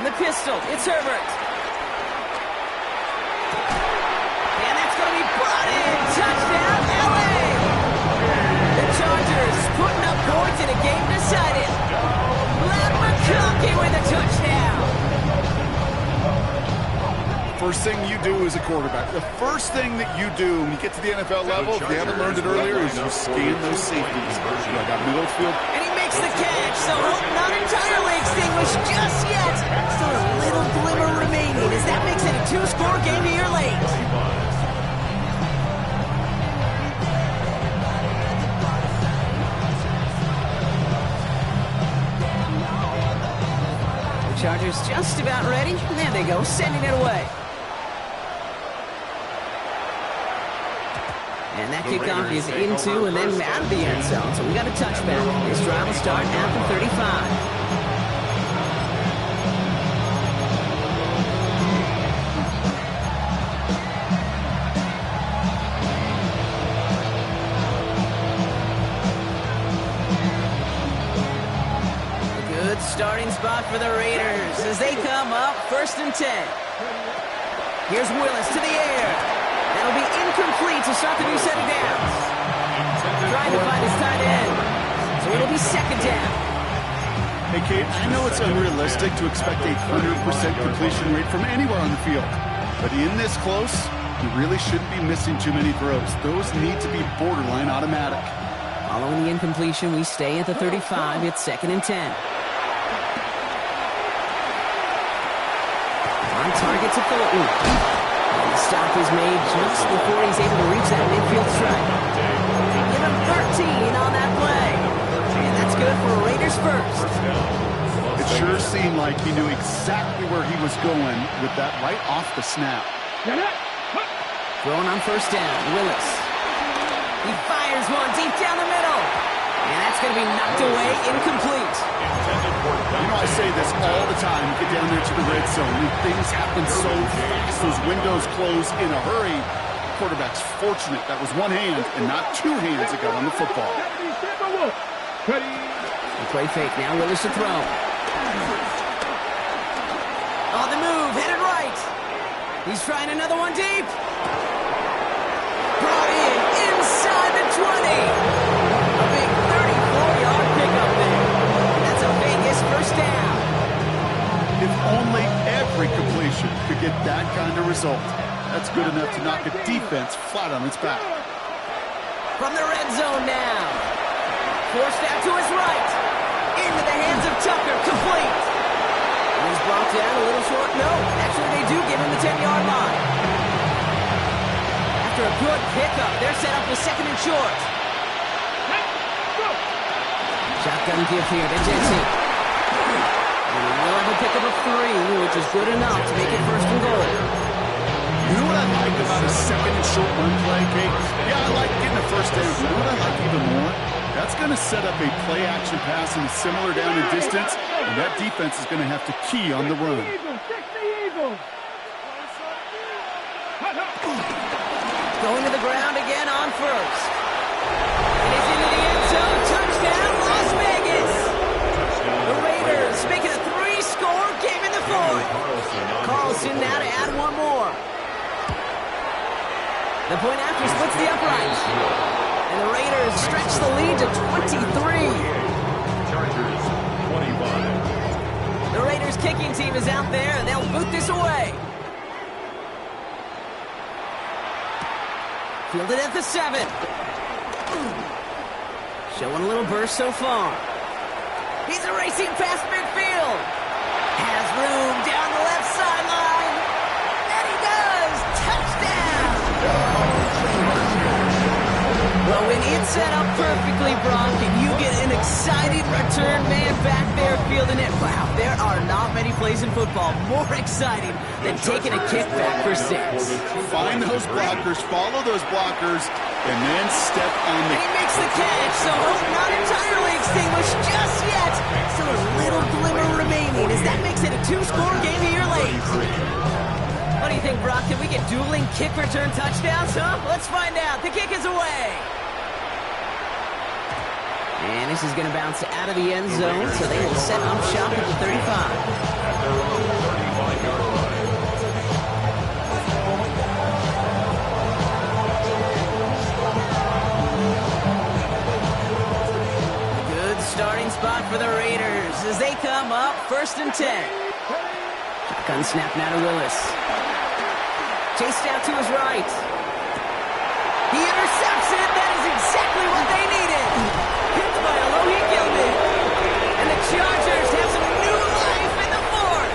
the pistol, it's Herbert. And that's going to be brought in. Touchdown, LA! The Chargers putting up points in a game decided. Matt McConkey with a touchdown. First thing you do as a quarterback, the first thing that you do when you get to the NFL level, if you haven't learned it earlier, is you scan those safeties. You got middle field. And he makes the catch, so hope not entirely extinguished just yet. Still a little glimmer remaining as that makes it a 2-score game here late. The Chargers just about ready. There they go, sending it away. And that kickoff is into and then out of the end zone. So we got a touchback. This drive will start at the 35. Good starting spot for the Raiders as they come up 1st and 10. Here's Willis to the air. That'll be incomplete to start the new set of downs. Trying to find his tight end. So it'll be 2nd down. Hey, Kate, I know it's unrealistic to expect a 100% completion rate from anywhere on the field. But in this close, you really shouldn't be missing too many throws. Those need to be borderline automatic. Following the incompletion, we stay at the 35. It's 2nd and 10. On target to Thornton. And the stop is made just before he's able to reach that midfield strike. Give him 13 on that play. And that's good for Raiders first. It sure seemed like he knew exactly where he was going with that right off the snap. Throwing on 1st down, Willis. He fires one deep down the middle. And that's going to be knocked away, incomplete. You know, I say this all the time. You get down there to the red zone, and things happen so fast. Those windows close in a hurry. The quarterback's fortunate that was one hand and not two hands that got on the football. The play fake now, Willis to throw. On the move, headed right. He's trying another one deep. Brought in inside the 20. A big 34-yard pickup there. That's a Vegas first down. If only every completion could get that kind of result. That's good enough to knock a defense flat on its back. From the red zone now. Forced out to his right. Into the hands of Tucker, complete. He's brought down a little short. No, actually they do give him the 10-yard line. After a good pickup, they're set up with second and short. Shotgun give here to Jensen. And we'll have a pickup of 3, which is good enough to make it first and goal. You know what I like about a second and short run play, Kate? Yeah, I like getting a first down. You know what I like even more? That's going to set up a play-action pass in a similar down and distance, and that defense is going to have to key on the run. Going to the ground again on first. And he's into the end zone. Touchdown, Las Vegas. The Raiders making a 3-score game in the fourth. Carlson now to add one more. The point after splits the uprights. And the Raiders stretch the lead to 23. Chargers, 25. The Raiders kicking team is out there, and they'll boot this away. Fielded at the 7. Showing a little burst so far. He's racing past midfield. Has room down the left sideline. And he does. Touchdown. Well, when it's set up perfectly, Brock, and you get an exciting return man back there fielding it, wow, there are not many plays in football more exciting than taking a kick back for 6. Find those blockers, follow those blockers, and then step on the... And he makes the catch, so hope not entirely extinguished just yet. Still a little glimmer remaining as that makes it a 2-score game here late. What do you think, Brock? Can we get dueling kick return touchdowns, huh? Let's find out. The kick is away. And this is going to bounce out of the end zone, so they will set up shop at the 35. At their own 35-yard line. Good starting spot for the Raiders as they come up 1st and 10. Shotgun snap now to Willis. Chased out to his right. He intercepts it. That is exactly what they needed. Hit by Alohi Gilman. And the Chargers have some new life in the fourth.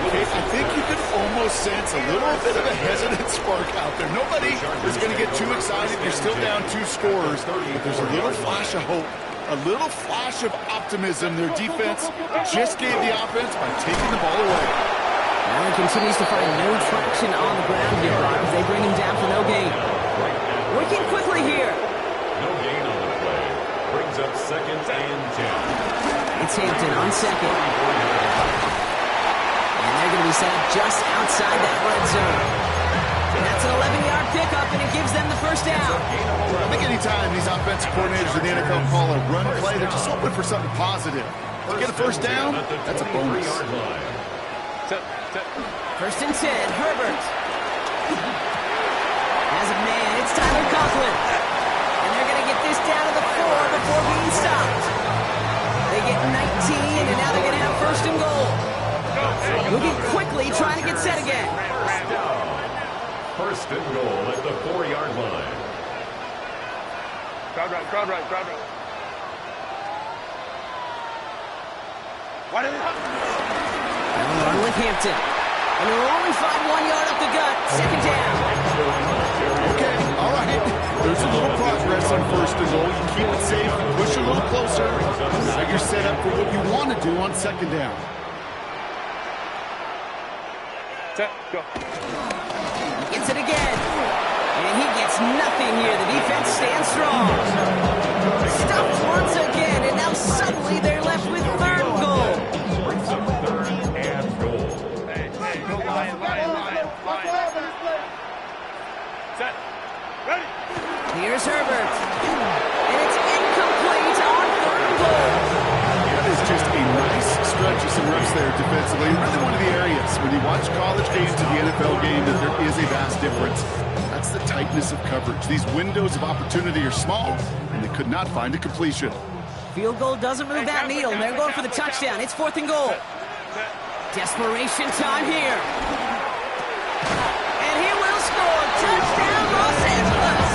Okay, I think you could almost sense a little bit of a hesitant spark out there. Nobody is going to get too excited. You're still down 2 scores, but there's a little flash of hope, a little flash of optimism. Their defense just gave the offense by taking the ball away. Allen continues to find no traction on the ground here, Brock, as they bring him down for no gain. Working quickly here. No gain on the play. Brings up 2nd and 10. It's Hampton on 2nd. And they're going to be set up just outside that red zone. And that's an 11-yard pickup, and it gives them the first down. I think anytime these offensive coordinators in the NFL call a run play, they're just hoping for something positive. To get a first down, that's a bonus. 1st and 10, Herbert. As a man, it's Tyler Conklin. And they're going to get this down to the 4 before being stopped. They get 19, and now they're going to have 1st and goal. Moving quickly, trying to get set again. 1st and goal at the 4-yard line. Crowd right. What is it? Run with Hampton. And they'll only find 1 yard up the gut. 2nd down. Okay, all right. There's a little progress on 1st and goal. You keep it safe, push a little closer. Now you're set up for what you want to do on 2nd down. Set, go. Gets it again. And he gets nothing here. The defense stands strong. Stuffed once again, and now suddenly they're left with 3rd and goal. Brings up 3rd and goal. Hey, go line. Set, ready. Here's Herbert. And it's incomplete on 3rd and goal. That is just a nice stretch of some reps there defensively. Really one of the areas when you watch college games to the NFL game that there is a vast difference. That's the tightness of coverage. These windows of opportunity are small, and they could not find a completion. Field goal doesn't move that needle. They're going for the touchdown. It's 4th and goal. Desperation time here. And he will score. Touchdown, Los Angeles.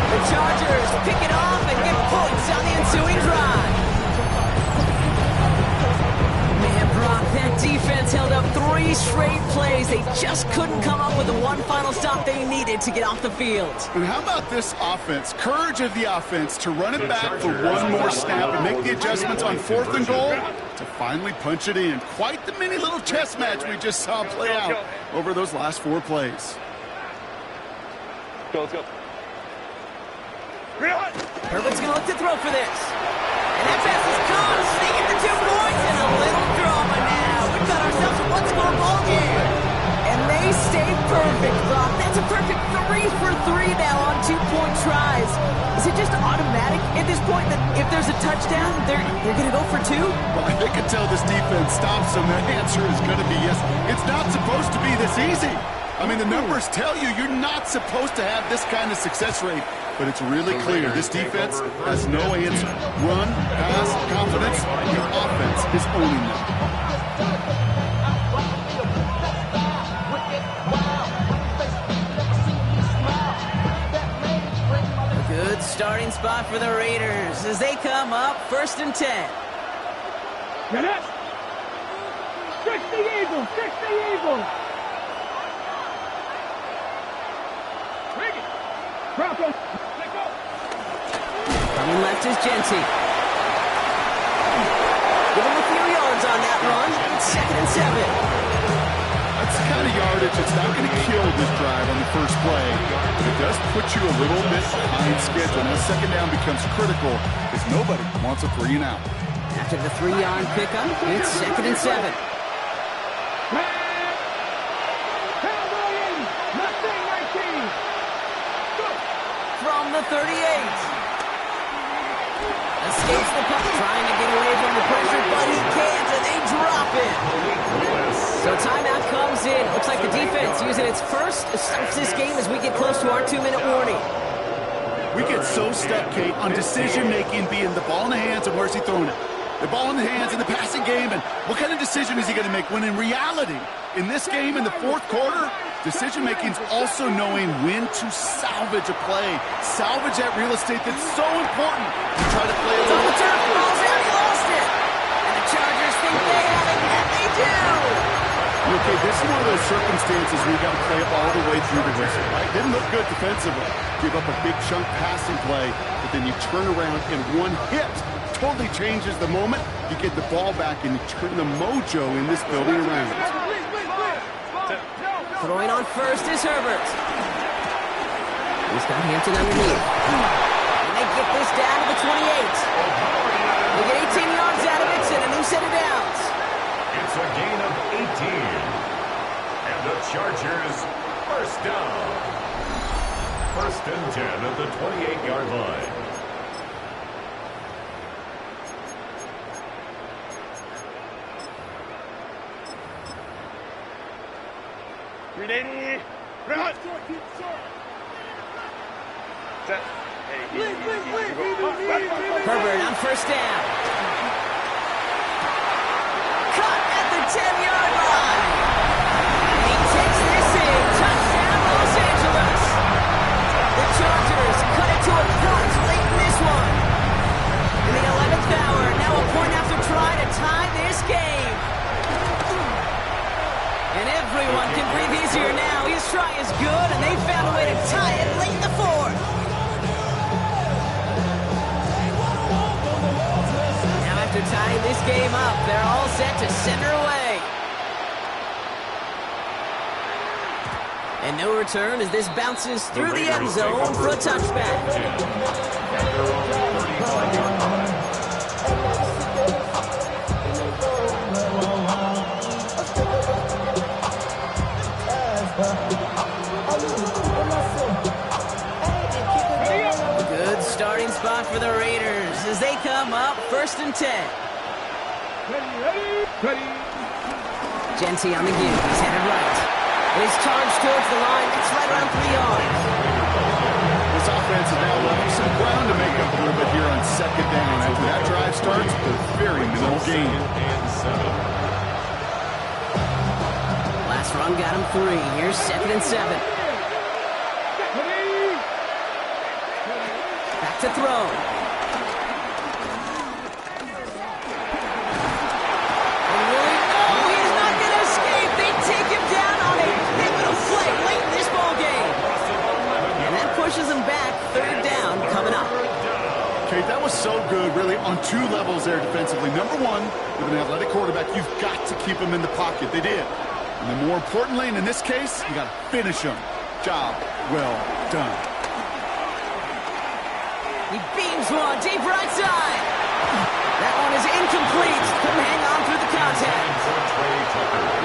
The Chargers pick it off and get points on the ensuing drive. Man, Brock, that defense held up 3 straight plays. They just couldn't come up with the one final stop they needed to get off the field. And how about this offense? Courage of the offense to run it back for one more snap and make the adjustments on 4th and goal to finally punch it in. Quite the mini little chess match we just saw play out over those last 4 plays. Let's go. Herbert's going to look to throw for this. And that pass is gone. Sneaking the 2 points and a little drama now. We've got ourselves a one-score ball game. And they stay perfect, Brock. That's a perfect 3 for 3 now on 2-point tries. Is it just automatic at this point that if there's a touchdown, they're going to go for 2? Well, I think until this defense stops them, the answer is going to be yes. It's not supposed to be this easy. I mean, the numbers tell you you're not supposed to have this kind of success rate. But it's really clear this defense has no answer. Run, pass, confidence, and the offense is owning them. A good starting spot for the Raiders as they come up 1st and 10. Get it. Fix the Eagles. Fix the Eagles. Bring it. Broncos. Coming left is Genty. Give him a few yards on that run. It's 2nd and 7. That's the kind of yardage that's not going to kill this drive on the first play. But it does put you a little bit behind schedule. Now 2nd down becomes critical because nobody wants a 3 and out. After the 3-yard pickup, it's 2nd and 7. From the 38. Escapes the puck, trying to get away from the pressure, but he can't, and they drop it. So timeout comes in. Looks like the defense using its first stops this game as we get close to our 2-minute warning. We get so stuck, Kate, on decision-making being the ball in the hands and where's he throwing it. The ball in the hands in the passing game, and what kind of decision is he going to make? When in reality, in this game, in the 4th quarter, decision-making is also knowing when to salvage a play. Salvage that real estate that's so important to try to play a It's on little the turf, ball's out, he lost it. And the Chargers think they have it, and they do. Okay, this is one of those circumstances where you got to play it all the way through the whistle, right? Didn't look good defensively. Give up a big chunk passing play, but then you turn around and one hit totally changes the moment. You get the ball back and you turn the mojo in this building around. Throwing on first is Herbert. He's got Hampton underneath. And they get this down to the 28. They get 18 yards out of it and a new set of downs. It's a gain of 18. And the Chargers first down. 1st and 10 at the 28-yard line. Ready? Run! Herbert on 1st down. Cut at the 10-yard line. And he takes this in. Touchdown, Los Angeles. The Chargers cut it to a punt late in this one. In the 11th hour, now a point after try to tie this game. And everyone can breathe easier now. His try is good, and they found a way to tie it late in the 4th. Now after tying this game up, they're all set to send her away. And no return as this bounces through the end zone for a touchback. Good starting spot for the Raiders as they come up 1st and 10. Ready. Genty on the give. He's headed right. And he's charged towards the line. It's right around 3 yards. This offense is now leaving some ground to make up a little bit here on second down. After that drive starts, a very minimal gain. Last run got him 3. Here's 2nd and 7. Back to throw. Pushes him back. 3rd down coming up. Okay, that was so good, really, on 2 levels there defensively. Number 1, with an athletic quarterback, you've got to keep him in the pocket. They did. And then more importantly, and in this case, you got to finish him. Job well done. He beams one deep right side. That one is incomplete. Couldn't hang on through the contact.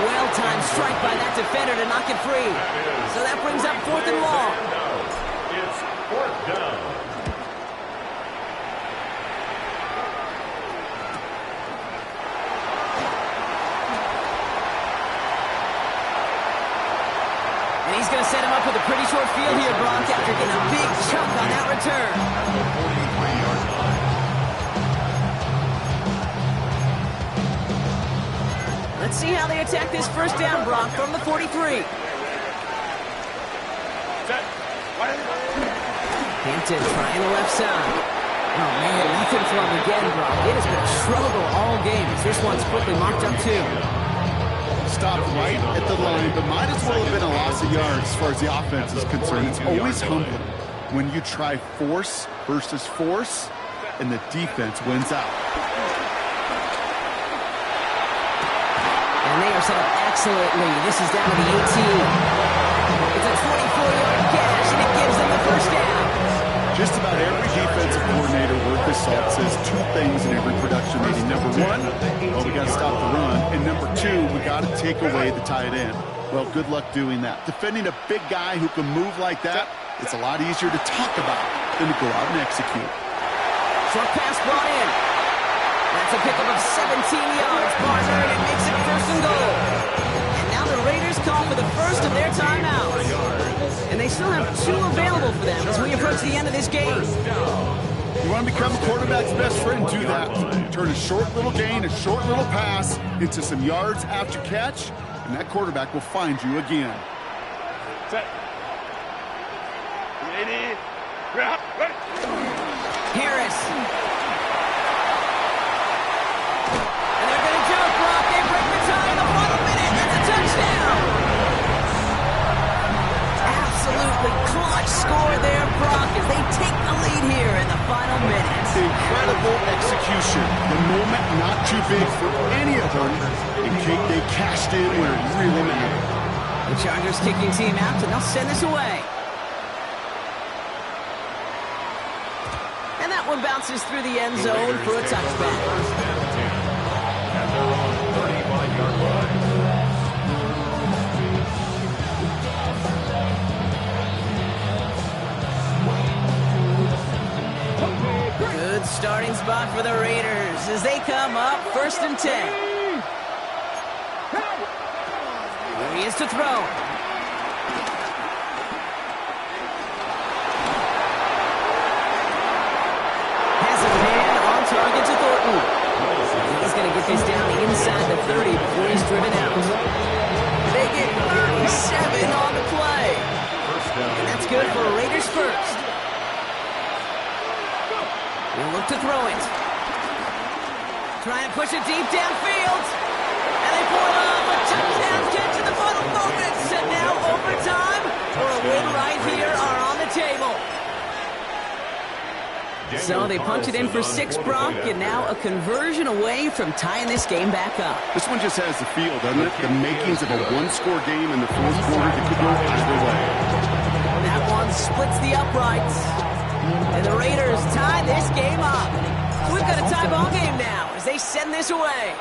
Well-timed strike by that defender to knock it free. So that brings up 4th and long. It's 4th down. And he's going to set him up with a pretty short field here, Brock, after getting a big chunk on that return. Let's see how they attack this 1st down, Brock, from the 43. Hampton trying the left side. Oh, man, nothing for him again, Brock. It has been a struggle all game as this one's quickly marked up, too. Stopped right at the line, but might as well have been a loss of yards as far as the offense is concerned. It's always humbling when you try force versus force, and the defense wins out. And they are set up excellently. This is down to the 18. It's a 24-yard catch, and it gives them the 1st down. Just about every defensive coordinator worth his salt says 2 things in every production meeting. Number 1, well, we got to stop the run. And number 2, we got to take away the tight end. Well, good luck doing that. Defending a big guy who can move like that, it's a lot easier to talk about than to go out and execute. Short pass brought in. That's a pickup of 17 yards. Barner, and it makes it 1st and goal. And now the Raiders call for the first of their timeouts. And they still have 2 available for them as we approach the end of this game. You want to become a quarterback's best friend, do that. Turn a short little gain, a short little pass into some yards after catch, and that quarterback will find you again. Set. Ready. Harris. And they're going to jump, Brock. They break the tie in the final minute. That's a touchdown. Absolutely clutch score there, Brock, as they take the lead here in the final minutes. Incredible execution. The moment not too big for any of them. And they cashed in where it really mattered. The Chargers kicking team out, and they'll send this away. And that one bounces through the end zone for a touchback. And they're on 35-yard line. Good starting spot for the Raiders as they come up 1st and 10. Here he is to throw. Has a man on target to Thornton. He's going to get this down inside the 30 before he's driven out. They get 37 on the play. And that's good for a Raiders first. They'll look to throw it. Try and push it deep downfield. And they pull it off. A touchdown catch in the final moments. And now overtime or a win right here are on the table. So they punch it in for 6, Brock, and now a conversion away from tying this game back up. This one just has the feel, doesn't it? The makings of a 1-score game in the 4th quarter that could go either way. That one splits the uprights. And the Raiders tie this game up. So we've got a tie ball game now as they send this away.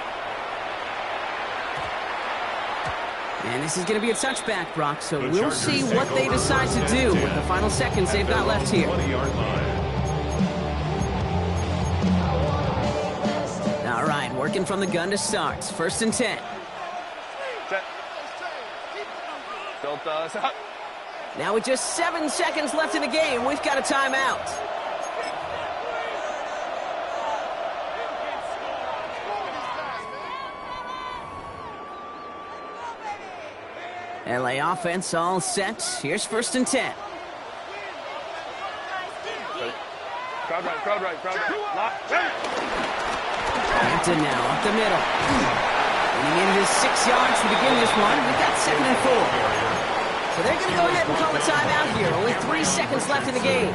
And this is going to be a touchback, Brock, so we'll see what they decide to do with the final seconds they've got left here. All right, working from the gun to start. First and 10. Set. Delta, set. Now with just 7 seconds left in the game, we've got a timeout. LA offense all set. Here's first and 10. Crowd right. Lock. Hampton now up the middle. Getting into 6 yards to begin this one. We've got 2nd and 4. So they're going to go ahead and call a timeout here. Only 3 seconds left in the game.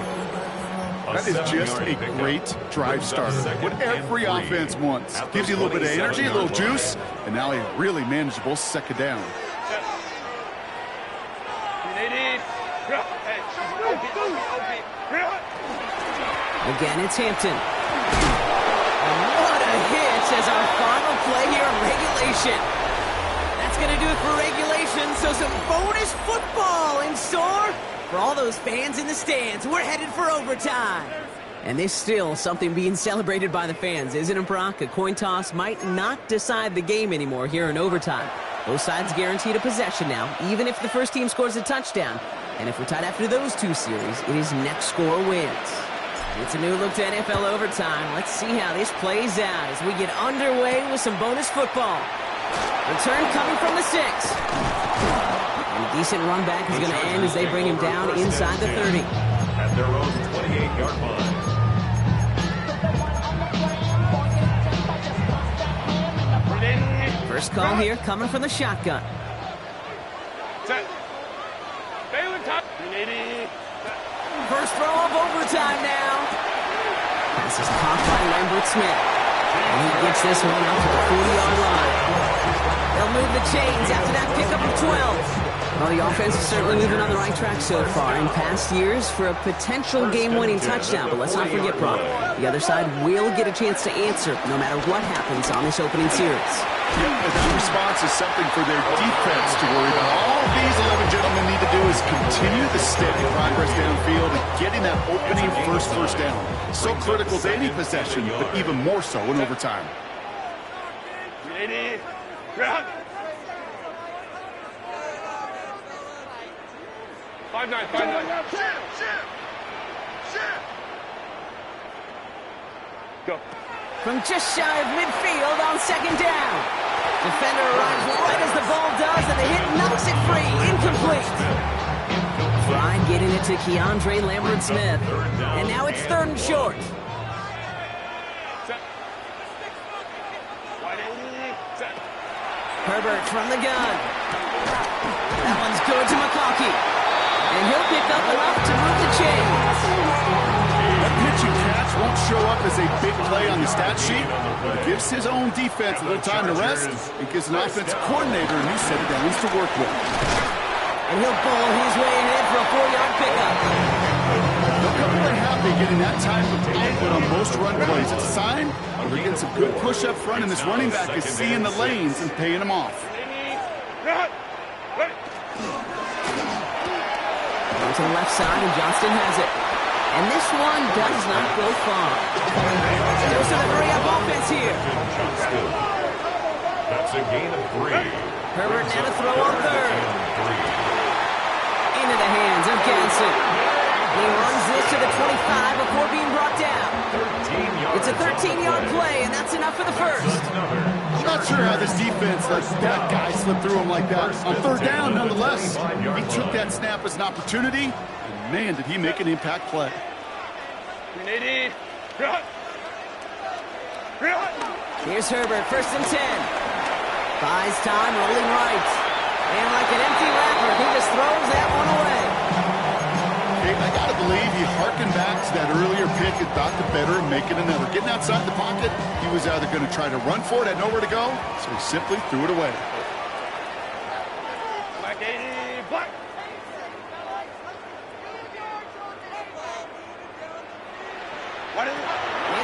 That is just a great drive starter. What every offense wants. Gives you a little bit of energy, a little juice, and now a really manageable second down. Again, it's Hampton. And what a hit as our final play here in regulation. That's going to do it for regulation, so some bonus football in store for all those fans in the stands. We're headed for overtime. And there's still something being celebrated by the fans, isn't it, Brock? A coin toss might not decide the game anymore here in overtime. Both sides guaranteed a possession now, even if the first team scores a touchdown. And if we're tied after those 2 series, it is next score wins. It's a new look to NFL overtime. Let's see how this plays out as we get underway with some bonus football. Return coming from the 6. And a decent run back is going to end as they bring him down inside the 30. At their own 28-yard line. First call here coming from the shotgun. Set. First throw of overtime now. This is caught by Lambert Smith. And he gets this one up to the 40-yard line. They'll move the chains after that pickup of 12. Well, the offense is certainly moving on the right track so far in past years for a potential game-winning touchdown. But let's not forget, Brock, the other side will get a chance to answer no matter what happens on this opening series. Yeah, that response is something for their defense to worry about. All these 11 gentlemen need to do is continue the steady progress downfield and getting that opening first down. So critical to any possession, but even more so in overtime. 5-9. Go. From just shy of midfield on second down. Defender arrives right as the ball does, and the hit knocks it free. Incomplete. Fried getting it to Keandre Lambert-Smith. And now it's 3rd and short. Herbert from the gun. That one's good to McConkey. And he'll pick up enough to move the chains. That pitch and catch won't show up as a big play on the stat sheet, but it gives his own defense a little time to rest. It gives an offensive coordinator a new set of downs to work with. And he'll pull his way ahead for a 4-yard pickup. They'll come away happy getting that type of output on most run plays. It's a sign they're getting some good push up front, and this running back is seeing the lanes and paying them off. To the left side, and Johnston has it. And this one does not go far. Still to the hurry-up offense here. That's a gain of 3. Herbert now to throw on 3rd. Into the hands of Ganson. He runs this to the 25 before being brought down. It's a 13-yard play, and that's enough for the first. Not sure how this defense lets that guy slip through him like that. On 3rd down, nonetheless, he took that snap as an opportunity, and man, did he make an impact play. Here's Herbert, 1st and 10. Buys time, rolling right. And like an empty wrapper, he just throws that one away. I got to believe he harkened back to that earlier pick and thought the better of making another. Getting outside the pocket, he was either going to try to run for it, had nowhere to go, so he simply threw it away. Black 80, black.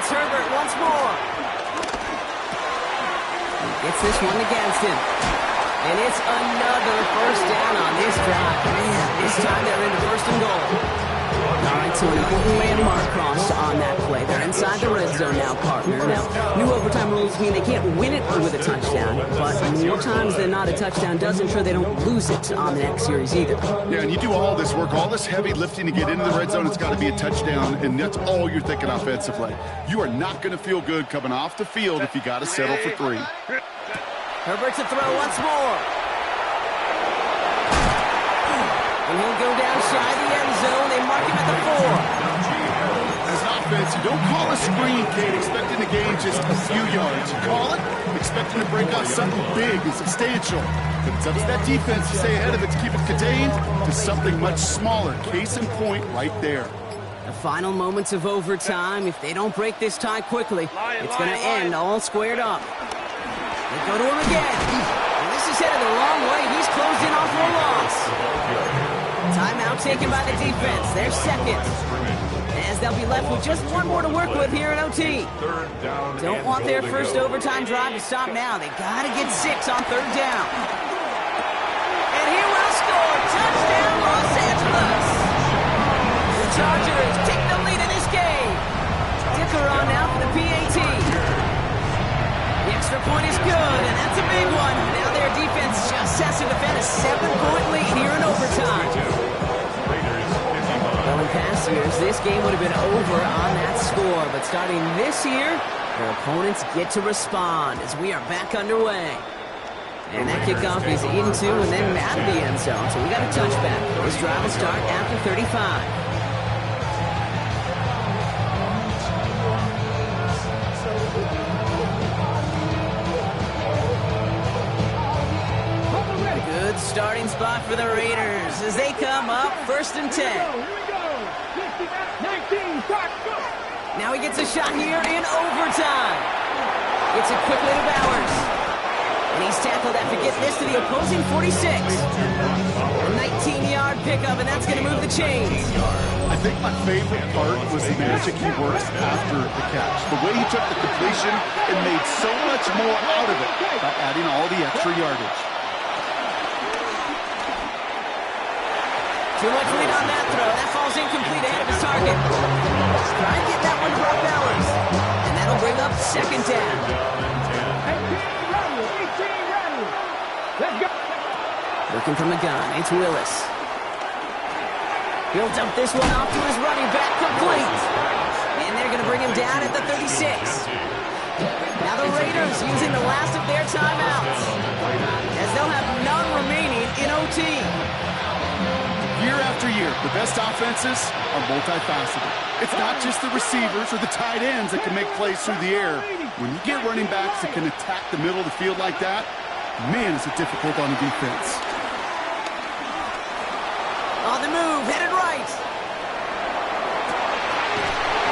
It's Herbert once more. He gets this one against him. And it's another first down on this drive. Man, this time they're into 1st and goal. All right, so an important landmark cross on that play. They're inside the red zone now, partner. Now, new overtime rules mean they can't win it with a touchdown, but more times than not, a touchdown does ensure they don't lose it on the next series either. Yeah, and you do all this work, all this heavy lifting to get into the red zone, it's got to be a touchdown, and that's all you're thinking offensively. You are not going to feel good coming off the field if you got to settle for 3. Herbert to throw once more. And he'll go down shy of the end zone. They mark him at the 4. As an offense, you don't call a screen, Kate, expecting to gain just a few yards. You call it expecting to break out something big and substantial. But it's up to that defense to stay ahead of it, to keep it contained to something much smaller. Case in point right there. The final moments of overtime. If they don't break this tie quickly, it's going to end all squared up. They go to him again. And this is headed the wrong way. He's closed in on for a loss. Timeout taken by the defense. Their second. As they'll be left with just one more to work with here in OT. Don't want their first overtime drive to stop now. They got to get 6 on 3rd down. And he will score. Touchdown, Los Angeles. The Chargers take the lead in this game. Dicker on now for the PAT. The extra point is good, and that's a big one. Now their defense just has to defend a 7-point lead here in overtime. Well, in past years, this game would have been over on that score, but starting this year, their opponents get to respond as we are back underway. And that kickoff is into and then out of the end zone, so we got a touchback. This drive will start after 35. Starting spot for the Raiders as they come up 1st and 10. Here we go. 19, start, go. Now he gets a shot here in overtime. Gets it quickly to Bowers. And he's tackled after getting this to the opposing 46. A 19-yard pickup, and that's going to move the chains. I think my favorite part was the magic he worked after the catch. The way he took the completion and made so much more out of it by adding all the extra yardage. Too much lead on that throw. That falls incomplete ahead of his target. Try and get that one to Brock Bowers. And that'll bring up 2nd down. 18 ready. Let's go. Looking from the gun, it's Willis. He'll dump this one off to his running back, complete. And they're going to bring him down at the 36. Now the Raiders using the last of their timeouts, as they'll have none remaining in OT. Year after year, the best offenses are multifaceted. It's not just the receivers or the tight ends that can make plays through the air. When you get running backs that can attack the middle of the field like that, man, is it difficult on the defense. On the move, headed right.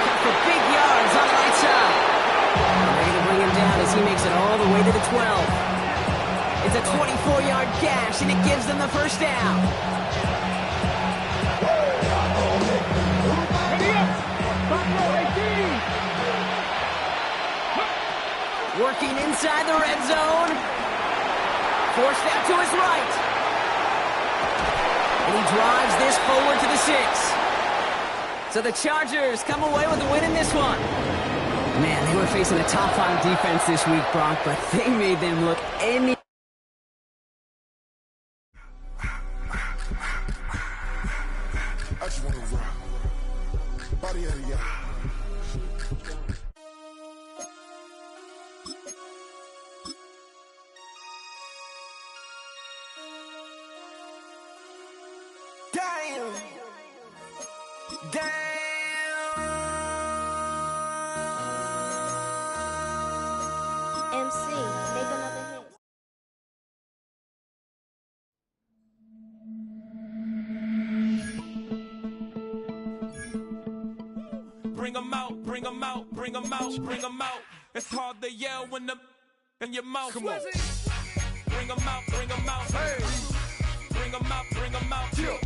Got for big yards on the right side. They're going to bring him down as he makes it all the way to the 12. It's a 24-yard gash, and it gives them the 1st down. Working inside the red zone. Forced out to his right. And he drives this forward to the 6. So the Chargers come away with a win in this one. Man, they were facing a top-5 defense this week, Brock, but they made them look any... I just want to rock. Body out of y'all. Damn. MC, make another hit. Bring 'em out, bring 'em out, bring 'em out, bring 'em out. It's hard to yell when the in your mouth. Come on. Bring 'em out, bring 'em out. Hey. Bring 'em out, bring 'em out. Yeah.